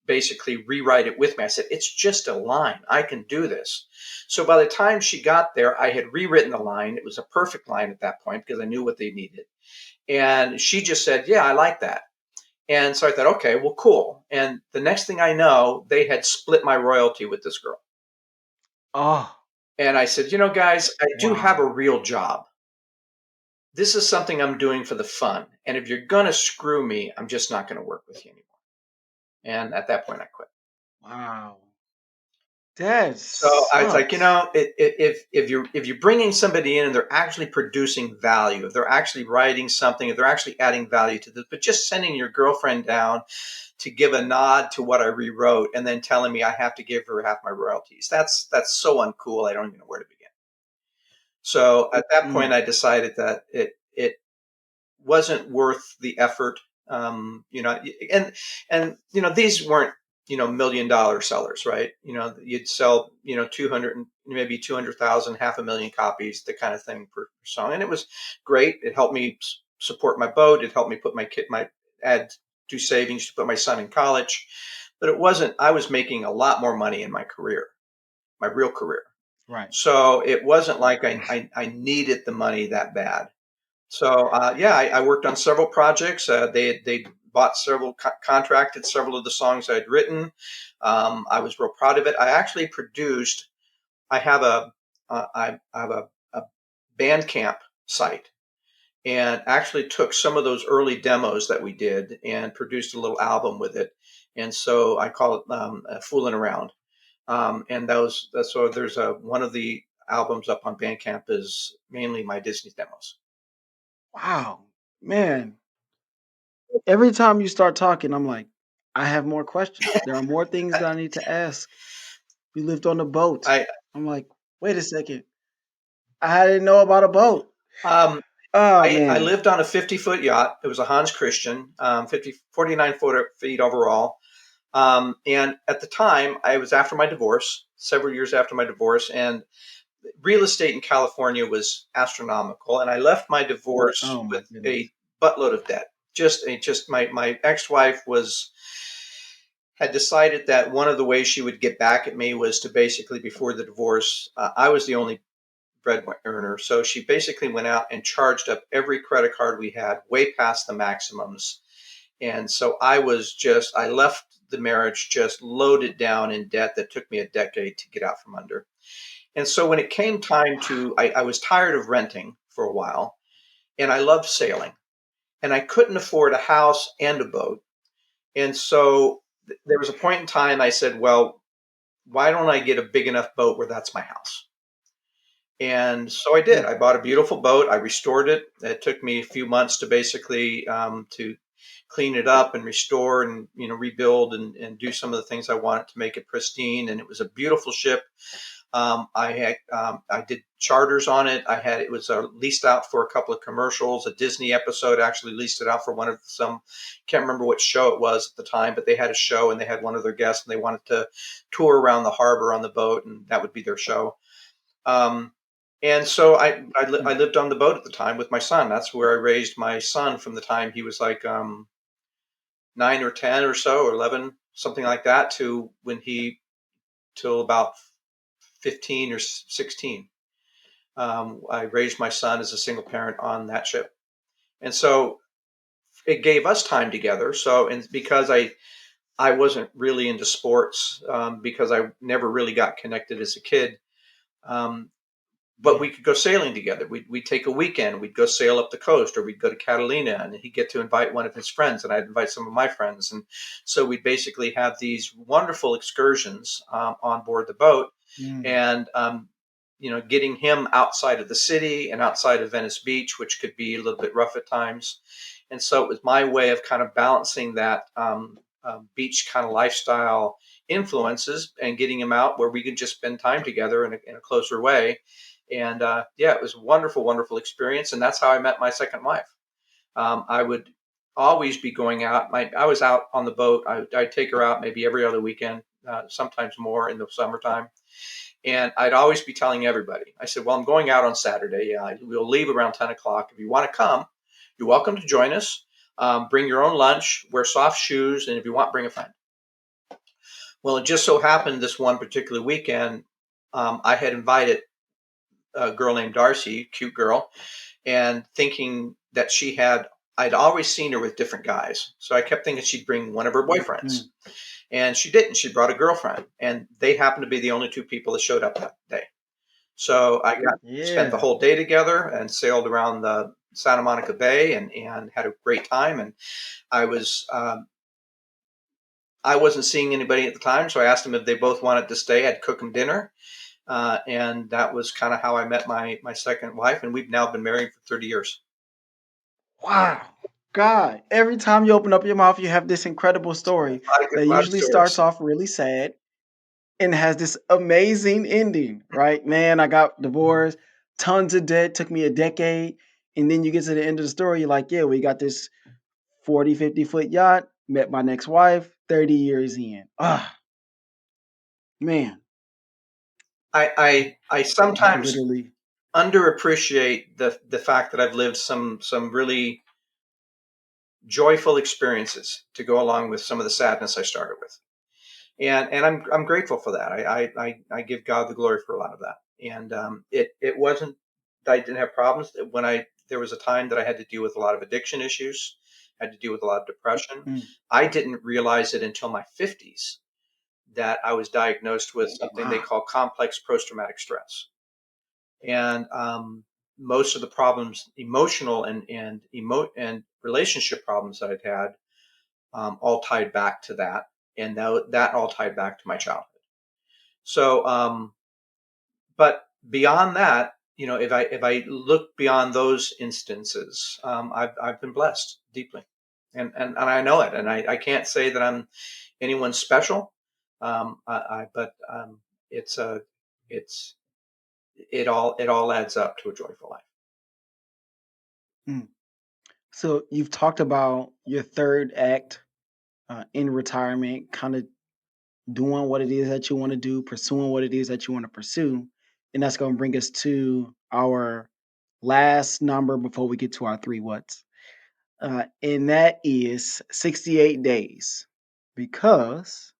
Speaker 1: basically rewrite it with me. I said, it's just a line. I can do this. So by the time she got there, I had rewritten the line. It was a perfect line at that point because I knew what they needed. And she just said, yeah, I like that. And so I thought, okay, well, cool. And the next thing I know, they had split my royalty with this girl.
Speaker 2: Oh,
Speaker 1: And I said, guys, I do have a
Speaker 2: wow.
Speaker 1: real job. This is something I'm doing for the fun. And if you're going to screw me, I'm just not going to work with you anymore. And at that point, I quit.
Speaker 2: Wow. That
Speaker 1: So I was like,
Speaker 2: sucks.
Speaker 1: if you're bringing somebody in and they're actually producing value, if they're actually writing something, if they're actually adding value to this, but just sending your girlfriend down to give a nod to what I rewrote and then telling me I have to give her half my royalties, that's so uncool. I don't even know where to begin. So at that point,
Speaker 2: Mm,
Speaker 1: I decided that it wasn't worth the effort. And these weren't $1 million sellers, right? You'd sell 200, maybe 200,000, half a million copies, the kind of thing per song, and it was great. It helped me support my boat. It helped me put my add do savings to put my son in college, but it wasn't. I was making a lot more money in my career, my real career.
Speaker 2: right.
Speaker 1: So it wasn't like I needed the money that bad. So yeah, I worked on several projects. They bought contracted several of the songs I'd written. I was real proud of it. I actually produced. I have a Bandcamp site, and actually took some of those early demos that we did and produced a little album with it. And so I call it "Fooling Around." And so there's one of the albums up on Bandcamp is mainly my Disney demos.
Speaker 2: Wow. Man, every time you start talking, I'm like, I have more questions. There are more things that I need to ask. You lived on a boat.
Speaker 1: I
Speaker 2: I'm like, wait a second. I didn't know about a boat.
Speaker 1: um,
Speaker 2: Oh
Speaker 1: I
Speaker 2: man.
Speaker 1: lived on a 50-foot yacht. It was a Hans Christian, 49 feet overall. And at the time, I was after my divorce, several years after my divorce, and real estate in California was astronomical. And I left my divorce
Speaker 2: Oh my
Speaker 1: with
Speaker 2: goodness.
Speaker 1: a buttload of debt. Just my ex-wife had decided that one of the ways she would get back at me was to basically, before the divorce, I was the only bread earner. So she basically went out and charged up every credit card we had way past the maximums. And so I left the marriage just loaded down in debt that took me a decade to get out from under. And so when it came time
Speaker 2: Wow.
Speaker 1: I was tired of renting for a while, and I loved sailing, and I couldn't afford a house and a boat. And so there was a point in time I said, well, why don't I get a big enough boat where that's my house? And so I did.
Speaker 2: Mm,
Speaker 1: I bought a beautiful boat. I restored it. It took me a few months to basically to clean it up and restore and rebuild and do some of the things I wanted to make it pristine. And it was a beautiful ship. I did charters on it. It was leased out for a couple of commercials. A Disney episode actually leased it out for one of some, can't remember what show it was at the time, but they had a show and they had one of their guests and they wanted to tour around the harbor on the boat, and that would be their show. Um, and so I
Speaker 2: mm.
Speaker 1: lived on the boat at the time with my son. That's where I raised my son from the time he was like 9 or 10 or so, or 11, something like that, to till about 15 or 16. I raised my son as a single parent on that ship. And so it gave us time together. So, and because I wasn't really into sports, because I never really got connected as a kid. Um, but
Speaker 2: Yeah.
Speaker 1: we could go sailing together. We'd take a weekend. We'd go sail up the coast, or we'd go to Catalina, and he'd get to invite one of his friends, and I'd invite some of my friends. And so we'd basically have these wonderful excursions on board the boat,
Speaker 2: Mm,
Speaker 1: and getting him outside of the city and outside of Venice Beach, which could be a little bit rough at times. And so it was my way of kind of balancing that beach kind of lifestyle influences and getting him out where we could just spend time together in a closer way. And yeah, it was a wonderful, wonderful experience. And that's how I met my second wife. I would always be going out. I was out on the boat. I'd take her out maybe every other weekend, sometimes more in the summertime. And I'd always be telling everybody, I said, well, I'm going out on Saturday. We'll leave around 10 o'clock. If you want to come, you're welcome to join us. Bring your own lunch, wear soft shoes, and if you want, bring a friend. Well, it just so happened this one particular weekend, I had invited a girl named Darcy, cute girl, and thinking that I'd always seen her with different guys. So I kept thinking she'd bring one of her boyfriends.
Speaker 2: Mm.
Speaker 1: And she didn't. She brought a girlfriend. And they happened to be the only two people that showed up that day. So spent the
Speaker 2: Yeah.
Speaker 1: whole day together and sailed around the Santa Monica Bay and had a great time. And I was I wasn't seeing anybody at the time, so I asked them if they both wanted to stay. I'd cook them dinner, and that was kind of how I met my second wife. And we've now been married for 30 years.
Speaker 2: Wow. God, every time you open up your mouth, you have this incredible story that
Speaker 1: A lot of
Speaker 2: usually starts
Speaker 1: stories.
Speaker 2: off really sad and has this amazing ending, right? Man, I got divorced, tons of debt, took me a decade. And then you get to the end of the story, you're like, yeah, we got this 40, 50-foot yacht, met my next wife, 30 years in. Ah, man,
Speaker 1: I
Speaker 2: that
Speaker 1: sometimes
Speaker 2: literally,
Speaker 1: underappreciate the fact that I've lived some really joyful experiences to go along with some of the sadness I started with. And I'm grateful for that. I give God the glory for a lot of that. And it wasn't that I didn't have problems. When I There was a time that I had to deal with a lot of addiction issues, had to deal with a lot of depression.
Speaker 2: mm,
Speaker 1: I didn't realize it until my 50s that I was diagnosed with something they
Speaker 2: wow.
Speaker 1: call complex post-traumatic stress. And most of the problems, emotional and relationship problems that I'd had, all tied back to that, and that all tied back to my childhood. So, but beyond that, if I look beyond those instances, I've been blessed deeply, and I know it, and I can't say that I'm anyone special, but it's a it's it all adds up to a joyful life.
Speaker 2: Mm. So you've talked about your third act in retirement, kind of doing what it is that you want to do, pursuing what it is that you want to pursue. And that's going to bring us to our last number before we get to our three what's. And that is 68 days because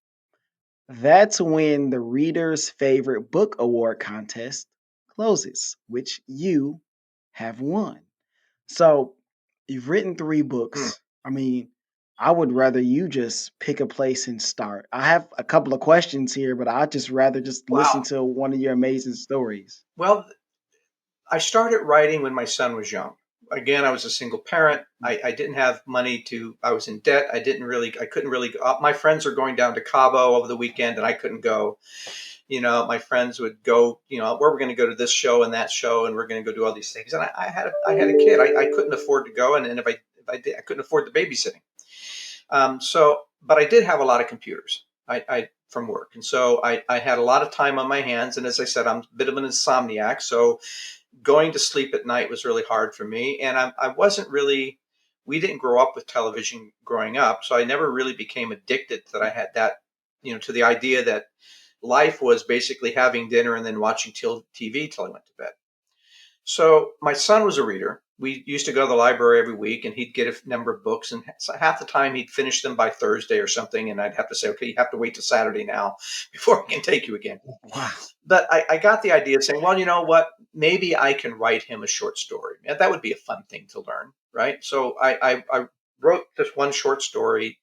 Speaker 2: that's when the Reader's Favorite Book Award contest closes, which you have won. So you've written three
Speaker 1: Hmm.
Speaker 2: books. I mean, I would rather you just pick a place and start. I have a couple of questions here, but I'd just rather just listen
Speaker 1: Wow.
Speaker 2: to one of your amazing stories.
Speaker 1: Well, I started writing when my son was young. Again, I was a single parent.
Speaker 2: Mm.
Speaker 1: I didn't have money I was in debt. I couldn't really go. My friends are going down to Cabo over the weekend and I couldn't go. My friends would go, where we're going to go to this show and that show and we're going to go do all these things. And I had a kid. I couldn't afford to go. And if I did, I couldn't afford the babysitting. But I did have a lot of computers. From work. And so I had a lot of time on my hands. And as I said, I'm a bit of an insomniac. So going to sleep at night was really hard for me. And I wasn't really, we didn't grow up with television growing up. So I never really became addicted that I had that, to the idea that life was basically having dinner and then watching TV till I went to bed. So my son was a reader. We used to go to the library every week, and he'd get a number of books, and half the time he'd finish them by Thursday or something, and I'd have to say, "Okay, you have to wait till Saturday now before I can take you again."
Speaker 2: Wow.
Speaker 1: But I got the idea of saying, "Well, you know what? Maybe I can write him a short story. Yeah, that would be a fun thing to learn, right?" So I wrote this one short story,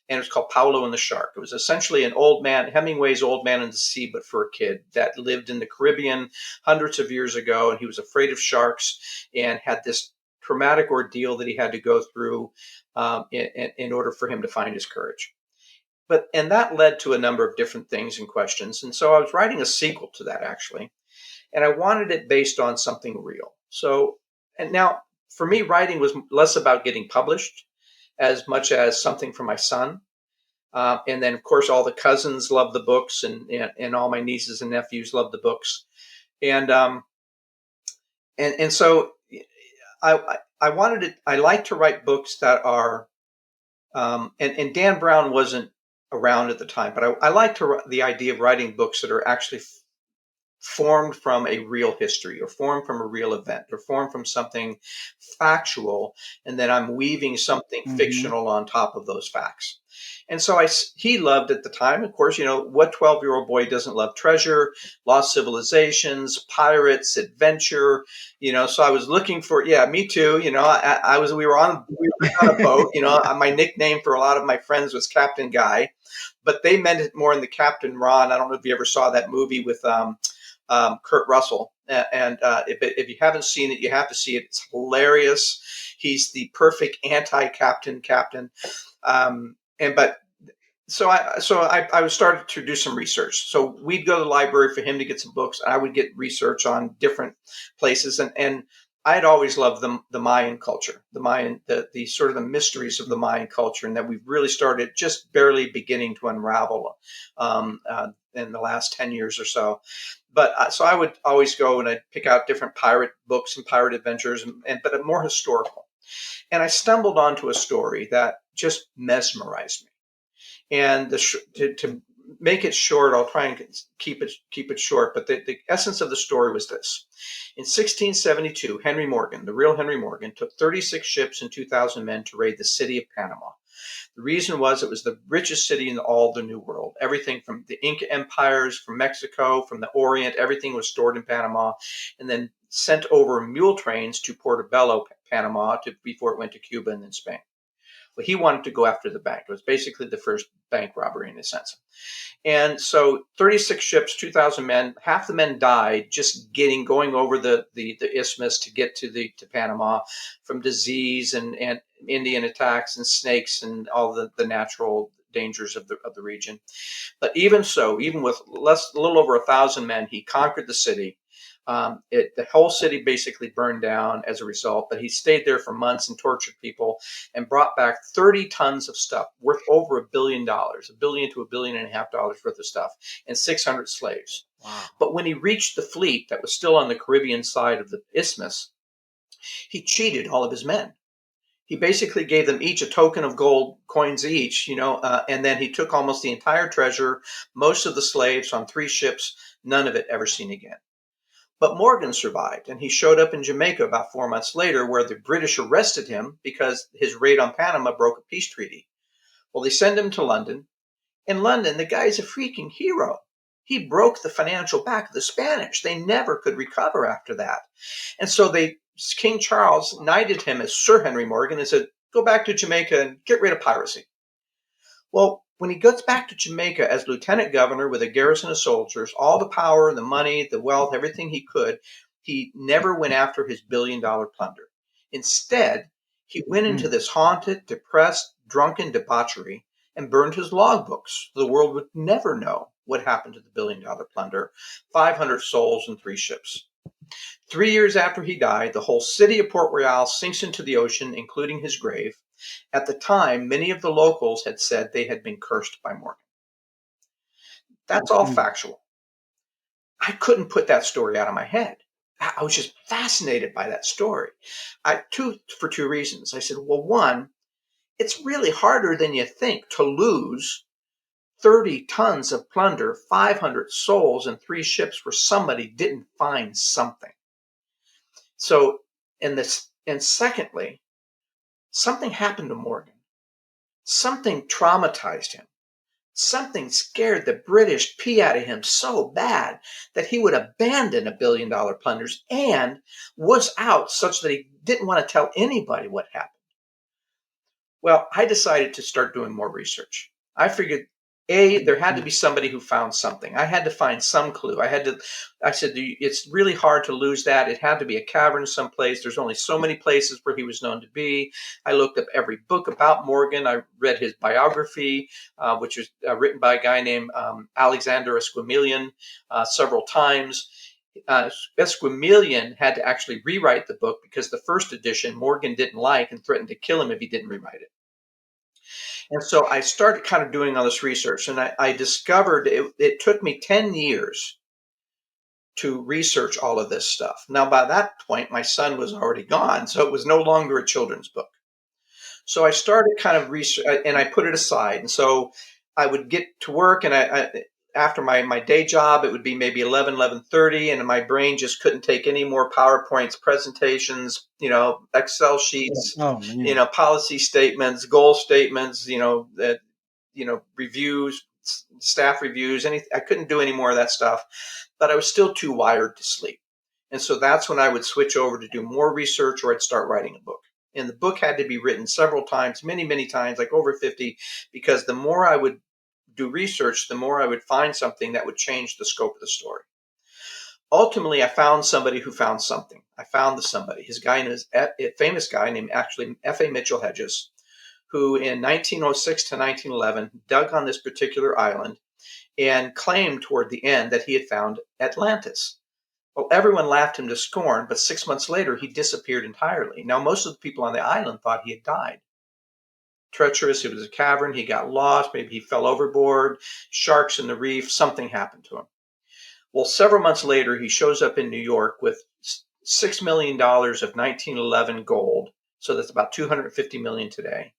Speaker 1: and it was called Paolo and the Shark. It was essentially an old man, Hemingway's Old Man in the Sea, but for a kid that lived in the Caribbean hundreds of years ago, and he was afraid of sharks and had this traumatic ordeal that he had to go through in order for him to find his courage. And that led to a number of different things and questions. And so I was writing a sequel to that actually, and I wanted it based on something real. So, and now for me, writing was less about getting published as much as something for my son. And then, of course, all the cousins love the books, and all my nieces and nephews love the books. And so I wanted to. I like to write books that are. And Dan Brown wasn't around at the time, but I like the idea of writing books that are actually formed from a real history, or formed from a real event, or formed from something factual, and then I'm weaving something
Speaker 2: Mm-hmm.
Speaker 1: fictional on top of those facts. And so he loved at the time, of course, what 12-year-old boy doesn't love treasure, lost civilizations, pirates, adventure, so I was looking for, yeah, me too. We were on a boat, my nickname for a lot of my friends was Captain Guy, but they meant it more in the Captain Ron. I don't know if you ever saw that movie with Kurt Russell. And if you haven't seen it, you have to see it. It's hilarious. He's the perfect anti-captain captain. And but I was started to do some research. So we'd go to the library for him to get some books, and I would get research on different places. And I had always loved the Mayan culture, the sort of the mysteries of the Mayan culture, and that we've really started just barely beginning to unravel in the last 10 years or so. But so I would always go and I'd pick out different pirate books and pirate adventures, but more historical. And I stumbled onto a story that just mesmerized me. And to make it short, I'll try and keep it short. But the essence of the story was this: in 1672, Henry Morgan, the real Henry Morgan, took 36 ships and 2,000 men to raid the city of Panama. The reason was it was the richest city in all the New World. Everything from the Inca empires, from Mexico, from the Orient, everything was stored in Panama, and then sent over mule trains to Portobello, Panama, before it went to Cuba and then Spain. Well, he wanted to go after the bank. It was basically the first bank robbery in a sense. And so 36 ships, 2,000 men, half the men died just going over the isthmus to get to Panama from disease and Indian attacks and snakes and all the natural dangers of the region. But even so, even with a little over 1,000 men, he conquered the city. The whole city basically burned down as a result, but he stayed there for months and tortured people and brought back 30 tons of stuff worth over $1 billion, $1 billion to $1.5 billion worth of stuff, and 600 slaves.
Speaker 2: Wow.
Speaker 1: But when he reached the fleet that was still on the Caribbean side of the isthmus, he cheated all of his men. He basically gave them each a token of gold coins each, and then he took almost the entire treasure, most of the slaves on 3 ships, none of it ever seen again. But Morgan survived, and he showed up in Jamaica about 4 months later, where the British arrested him because his raid on Panama broke a peace treaty. Well, they send him to London. In London, the guy's a freaking hero. He broke the financial back of the Spanish. They never could recover after that. And so King Charles knighted him as Sir Henry Morgan and said, go back to Jamaica and get rid of piracy. Well, when he gets back to Jamaica as lieutenant governor with a garrison of soldiers, all the power, the money, the wealth, everything he could, he never went after his $1 billion plunder. Instead, he went into
Speaker 2: Mm.
Speaker 1: this haunted, depressed, drunken debauchery and burned his logbooks. The world would never know what happened to the $1 billion plunder, 500 souls and 3 ships. 3 years after he died, the whole city of Port Royal sinks into the ocean, including his grave. At the time, many of the locals had said they had been cursed by Morgan. That's all
Speaker 2: Mm.
Speaker 1: factual. I couldn't put that story out of my head. I was just fascinated by that story. For 2 reasons. I said, well, one, it's really harder than you think to lose 30 tons of plunder, 500 souls, and 3 ships where somebody didn't find something. So, and secondly, something happened to Morgan. Something traumatized him. Something scared the British pee out of him so bad that he would abandon $1 billion plunders and was out such that he didn't want to tell anybody what happened. Well, I decided to start doing more research. I figured, there had to be
Speaker 2: Mm.
Speaker 1: somebody who found something. I had to find some clue. I said, it's really hard to lose that. It had to be a cavern someplace. There's only so many places where he was known to be. I looked up every book about Morgan. I read his biography, which was written by a guy named Alexander Esquemilian, several times. Esquemilian had to actually rewrite the book because the first edition Morgan didn't like and threatened to kill him if he didn't rewrite it. And so I started kind of doing all this research, and I discovered it took me 10 years to research all of this stuff. Now, by that point, my son was already gone, so it was no longer a children's book. So I started kind of research, and I put it aside. And so I would get to work, and after my day job, it would be maybe 11:30, and my brain just couldn't take any more PowerPoints, presentations, Excel sheets,
Speaker 2: Oh man.
Speaker 1: policy statements, goal statements, reviews, staff reviews, anything. I couldn't do any more of that stuff, but I was still too wired to sleep. And so that's when I would switch over to do more research, or I'd start writing a book. And the book had to be written several times, many, many times, like over 50, because the more I would do research, the more I would find something that would change the scope of the story. Ultimately, I found somebody who found something. I found the somebody. His guy is a famous guy named actually F.A. Mitchell Hedges, who in 1906 to 1911 dug on this particular island and claimed toward the end that he had found Atlantis. Well, everyone laughed him to scorn, but 6 months later, he disappeared entirely. Now, most of the people on the island thought he had died. Treacherous, it was a cavern, he got lost, maybe he fell overboard, sharks in the reef, something happened to him. Well, several months later, he shows up in New York with $6 million of 1911 gold. So that's about 250 million today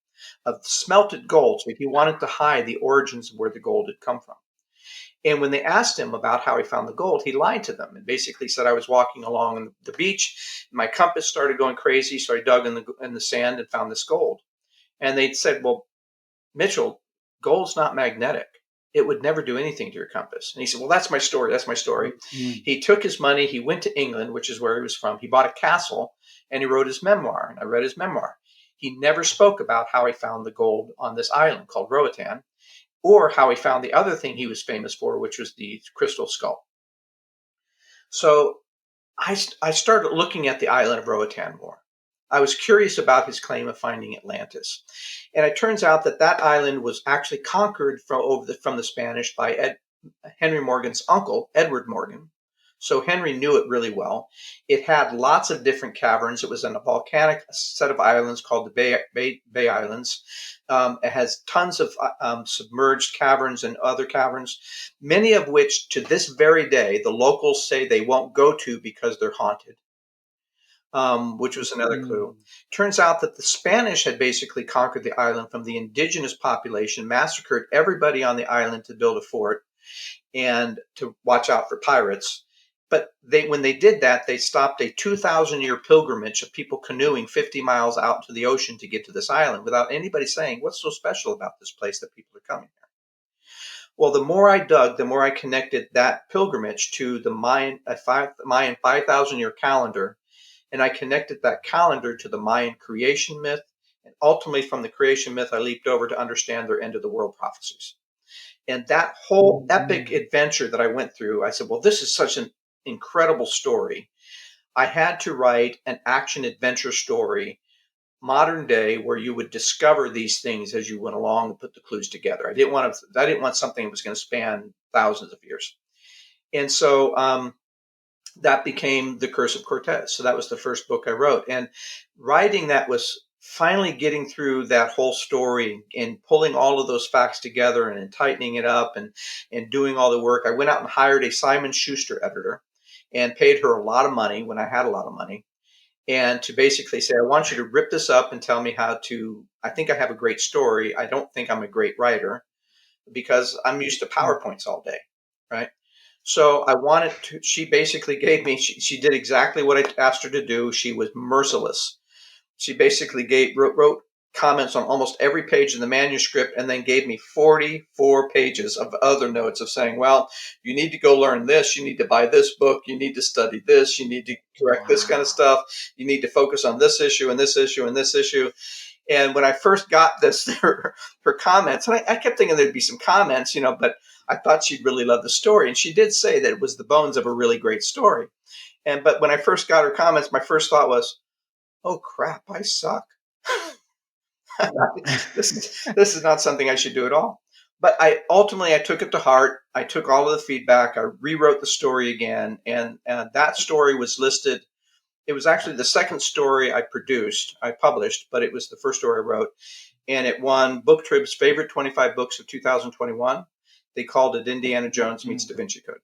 Speaker 1: of smelted gold. So he wanted to hide the origins of where the gold had come from. And when they asked him about how he found the gold, he lied to them and basically said, I was walking along on the beach, my compass started going crazy, so I dug in the sand and found this gold. And they said, well, Mitchell, gold's not magnetic. It would never do anything to your compass. And he said, well, that's my story. That's my story.
Speaker 2: Mm-hmm.
Speaker 1: He took his money. He went to England, which is where he was from. He bought a castle and he wrote his memoir. And I read his memoir. He never spoke about how he found the gold on this island called Roatan, or how he found the other thing he was famous for, which was the crystal skull. So I started looking at the island of Roatan more. I was curious about his claim of finding Atlantis. And it turns out that that island was actually conquered from the Spanish by Henry Morgan's uncle, Edward Morgan. So Henry knew it really well. It had lots of different caverns. It was in a volcanic set of islands called the Bay Islands. It has tons of submerged caverns and other caverns, many of which to this very day the locals say they won't go to because they're haunted. Which was another clue. Turns out that the Spanish had basically conquered the island from the indigenous population, massacred everybody on the island to build a fort and to watch out for pirates. But when they did that, they stopped a 2,000-year pilgrimage of people canoeing 50 miles out to the ocean to get to this island without anybody saying, what's so special about this place that people are coming here? Well, the more I dug, the more I connected that pilgrimage to the Mayan 5,000-year calendar, and I connected that calendar to the Mayan creation myth. And ultimately, from the creation myth, I leaped over to understand their end of the world prophecies. And that whole epic adventure that I went through, I said, well, this is such an incredible story. I had to write an action adventure story, modern day, where you would discover these things as you went along and put the clues together. I didn't want something that was going to span thousands of years. And so that became The Curse of Cortez. So that was the first book I wrote. And writing that was finally getting through that whole story and pulling all of those facts together and tightening it up and doing all the work. I went out and hired a Simon Schuster editor and paid her a lot of money when I had a lot of money. And to basically say, I want you to rip this up and tell me I think I have a great story. I don't think I'm a great writer because I'm used to PowerPoints all day, right? So she basically she did exactly what I asked her to do. She was merciless. She basically wrote comments on almost every page of the manuscript and then gave me 44 pages of other notes of saying, well, you need to go learn this. You need to buy this book. You need to study this. You need to correct this kind of stuff. You need to focus on this issue and this issue and this issue. And when I first got her comments, and I kept thinking there'd be some comments, but I thought she'd really love the story. And she did say that it was the bones of a really great story. But when I first got her comments, my first thought was, oh crap, I suck. This is not something I should do at all. But I took it to heart. I took all of the feedback. I rewrote the story again. And that story was listed It was actually the second story I published, but it was the first story I wrote, and it won Book Trib's favorite 25 books of 2021. They called it Indiana Jones meets
Speaker 2: Mm.
Speaker 1: Da Vinci Code,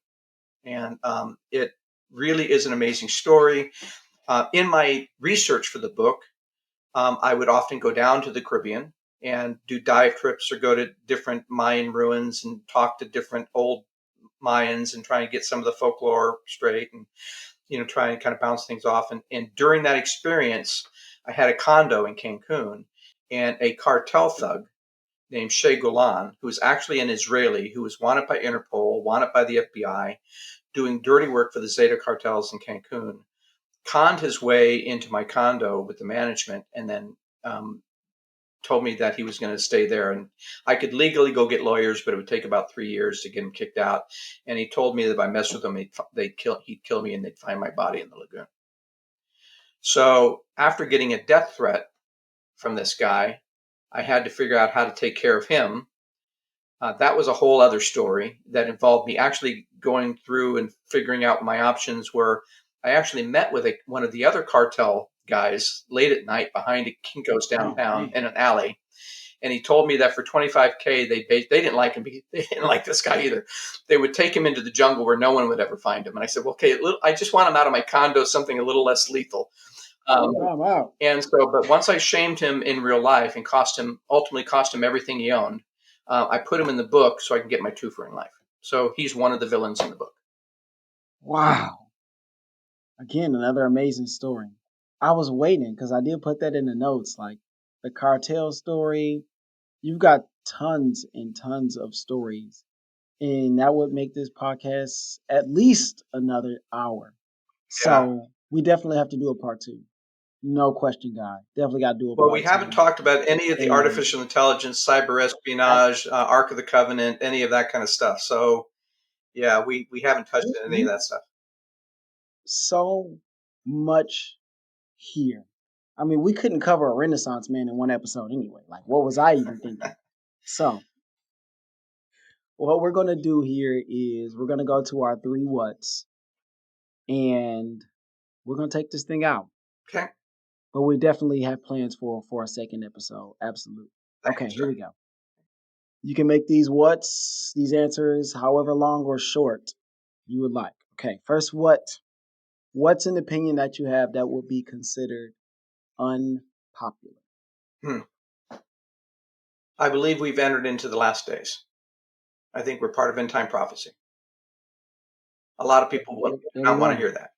Speaker 1: and it really is an amazing story. In my research for the book, I would often go down to the Caribbean and do dive trips or go to different Mayan ruins and talk to different old Mayans and try and get some of the folklore straight and try and kind of bounce things off. And during that experience, I had a condo in Cancun, and a cartel thug named Shea Golan, who was actually an Israeli who was wanted by Interpol, wanted by the FBI, doing dirty work for the Zeta cartels in Cancun, conned his way into my condo with the management, and then told me that he was going to stay there, and I could legally go get lawyers, but it would take about 3 years to get him kicked out. And he told me that if I messed with him, he'd kill me, and they'd find my body in the lagoon. So after getting a death threat from this guy, I had to figure out how to take care of him. That was a whole other story that involved me actually going through and figuring out my options. Where I actually met with one of the other cartel guys late at night behind a Kinko's
Speaker 2: Oh
Speaker 1: downtown
Speaker 2: man.
Speaker 1: in an alley, and he told me that for 25K they didn't like him. They didn't like this guy either. They would take him into the jungle where no one would ever find him. And I said, well, okay, I just want him out of my condo, something a little less lethal.
Speaker 2: I'm out.
Speaker 1: And so, but once I shamed him in real life and ultimately cost him everything he owned, I put him in the book so I can get my twofer in life. So he's one of the villains in the book.
Speaker 2: Wow. Again, another amazing story. I was waiting because I did put that in the notes, like the cartel story. You've got tons and tons of stories, and that would make this podcast at least another hour.
Speaker 1: Yeah.
Speaker 2: So we definitely have to do a part two. No question, guy. Definitely got to do a
Speaker 1: Well, we
Speaker 2: part
Speaker 1: haven't
Speaker 2: two.
Speaker 1: talked about any of the
Speaker 2: And
Speaker 1: artificial intelligence, cyber
Speaker 2: I,
Speaker 1: espionage, Ark of the Covenant, any of that kind of stuff. So yeah, we haven't touched any of
Speaker 2: you
Speaker 1: that stuff.
Speaker 2: so much here. I mean, we couldn't cover a Renaissance man in one episode anyway. Like, what was I even thinking? So, what we're going to do here is we're going to go to our three whats and we're going to take this thing out.
Speaker 1: Okay.
Speaker 2: But we definitely have plans for a second episode. Absolutely.
Speaker 1: Thank
Speaker 2: Okay,
Speaker 1: you,
Speaker 2: here
Speaker 1: sir.
Speaker 2: we go. You can make these answers, however long or short you would like. Okay, first what? What's an opinion that you have that would be considered unpopular?
Speaker 1: Hmm. I believe we've entered into the last days. I think we're part of end time prophecy. A lot of people will
Speaker 2: There we
Speaker 1: not want to
Speaker 2: go.
Speaker 1: hear that.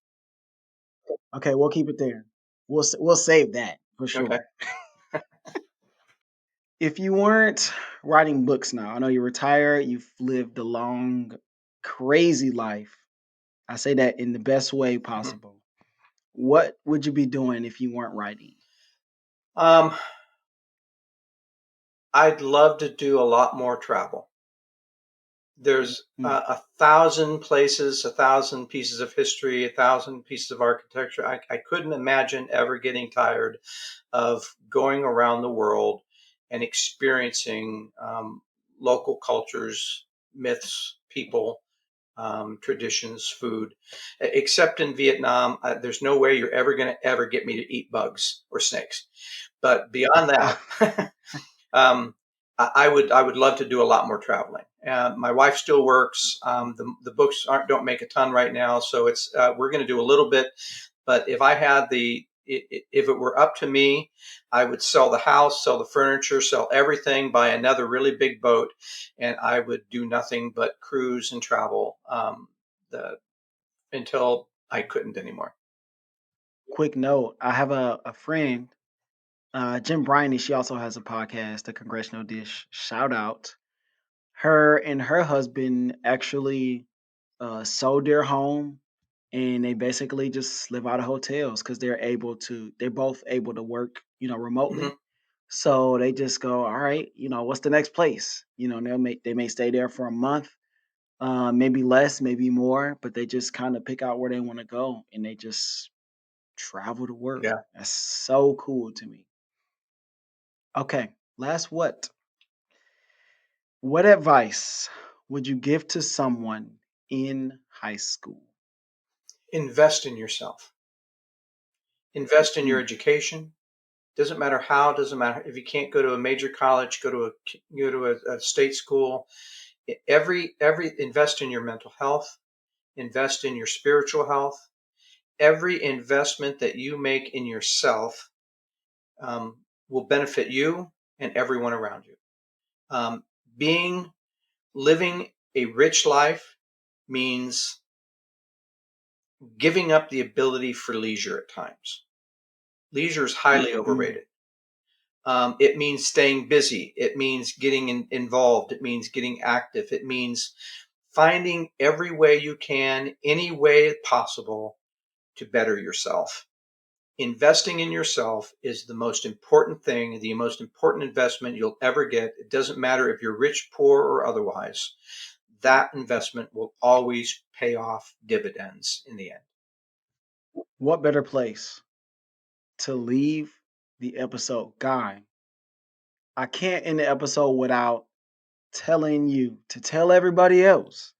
Speaker 2: Okay, we'll keep it there. We'll save that for
Speaker 1: Okay.
Speaker 2: sure. If you weren't writing books now, I know you're retired, you've lived a long, crazy life. I say that in the best way
Speaker 1: Mhm.
Speaker 2: possible. What would you be doing if you weren't writing?
Speaker 1: Um, I'd love to do a lot more travel. There's
Speaker 2: Mm.
Speaker 1: 1,000 places, 1,000 pieces of history, 1,000 pieces of architecture. I couldn't imagine ever getting tired of going around the world and experiencing local cultures, myths, people, traditions, food. Except in Vietnam, there's no way you're ever going to ever get me to eat bugs or snakes. But beyond that, um, I would love to do a lot more traveling. My wife still works. The books don't make a ton right now, so it's we're going to do a little bit. But if I had if it were up to me, I would sell the house, sell the furniture, sell everything, buy another really big boat, and I would do nothing but cruise and travel the, until I couldn't anymore.
Speaker 2: Quick note: I have a friend, Jim Briney. She also has a podcast, The Congressional Dish. Shout out. Her and her husband actually sold their home and they basically just live out of hotels because they're both able to work, remotely.
Speaker 1: Hmm.
Speaker 2: So they just go, all right, what's the next place? And they may stay there for a month, maybe less, maybe more, but they just kind of pick out where they want to go and they just travel to work.
Speaker 1: Yeah.
Speaker 2: That's so cool to me. Okay, last what? What advice would you give to someone in high school?
Speaker 1: Invest in yourself. Invest in your
Speaker 2: Mm.
Speaker 1: education. Doesn't matter how, doesn't matter if you can't go to a major college, go to a state school. Every invest in your mental health, invest in your spiritual health. Every investment that you make in yourself will benefit you and everyone around you. Um, being living a rich life means giving up the ability for leisure at times. Leisure is highly
Speaker 2: Mm.
Speaker 1: overrated. It means staying busy. It means getting involved. It means getting active. It means finding every way you can, any way possible to better yourself. Investing in yourself is the most important thing, the most important investment you'll ever get. It doesn't matter if you're rich, poor, or otherwise. That investment will always pay off dividends in the end.
Speaker 2: What better place to leave the episode? Guy, I can't end the episode without telling you to tell everybody else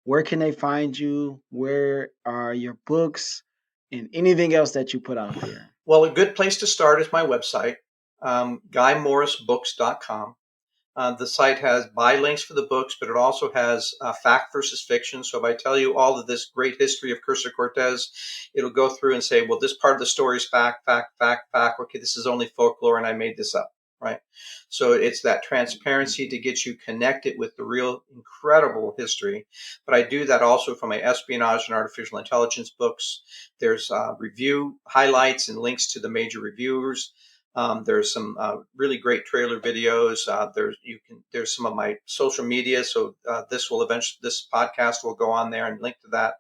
Speaker 2: where can they find you, where are your books, and anything else that you put out there.
Speaker 1: Well, a good place to start is my website, guymorrisbooks.com. The site has buy links for the books, but it also has fact versus fiction. So if I tell you all of this great history of Cursa Cortez, it'll go through and say, well, this part of the story is fact, fact, fact, fact. Okay, this is only folklore and I made this up, right? So it's that transparency to get you connected with the real incredible history. But I do that also for my espionage and artificial intelligence books. There's review highlights and links to the major reviewers. There's some really great trailer videos. There's some of my social media. So this podcast will go on there and link to that.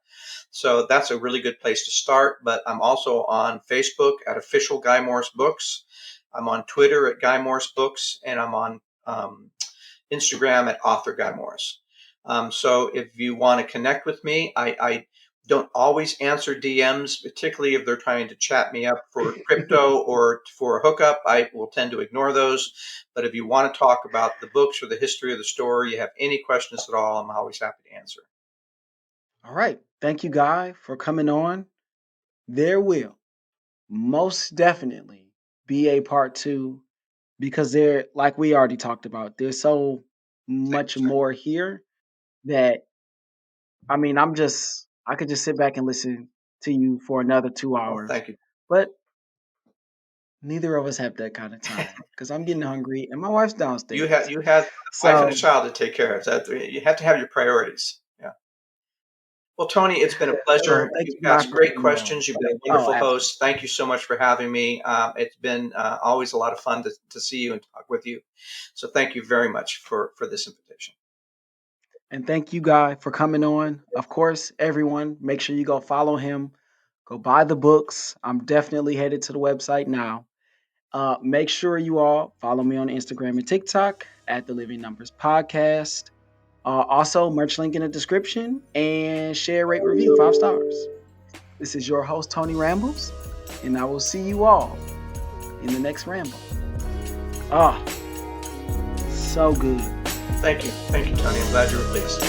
Speaker 1: So that's a really good place to start. But I'm also on Facebook at Official Guy Morris Books. I'm on Twitter at Guy Morris Books, and I'm on Instagram at Author Guy Morris. So if you want to connect with me, I don't always answer DMs, particularly if they're trying to chat me up for crypto or for a hookup. I will tend to ignore those. But if you want to talk about the books or the history of the story, you have any questions at all, I'm always happy to answer.
Speaker 2: All right. Thank you, Guy, for coming on. There will most definitely be a part two because there, like we already talked about, there's so
Speaker 1: Thank
Speaker 2: much
Speaker 1: you, sir.
Speaker 2: more here that I could just sit back and listen to you for another two
Speaker 1: Well,
Speaker 2: hours.
Speaker 1: thank you.
Speaker 2: But neither of us have that kind of time because I'm getting hungry and my wife's downstairs.
Speaker 1: You have a wife and a
Speaker 2: So,
Speaker 1: child to take care of. That you have to have your priorities. Yeah. Well, Tony, it's been a
Speaker 2: so
Speaker 1: pleasure.
Speaker 2: thank
Speaker 1: You've
Speaker 2: you, Guy,
Speaker 1: asked
Speaker 2: for
Speaker 1: great
Speaker 2: coming on.
Speaker 1: questions. You've been a
Speaker 2: Oh,
Speaker 1: wonderful
Speaker 2: absolutely.
Speaker 1: host. Thank you so much for having me. It's been always a lot of fun to see you and talk with you. So thank you very much for this invitation.
Speaker 2: And thank you, Guy, for coming on. Of course, everyone, make sure you go follow him. Go buy the books. I'm definitely headed to the website now. Make sure you all follow me on Instagram and TikTok at the Living Numbers Podcast. Also, merch link in the description and share, rate, review 5 stars. This is your host, Tony Rambles, and I will see you all in the next ramble. Ah, so good.
Speaker 1: Thank you. Thank you, Tony. I'm glad you were pleased.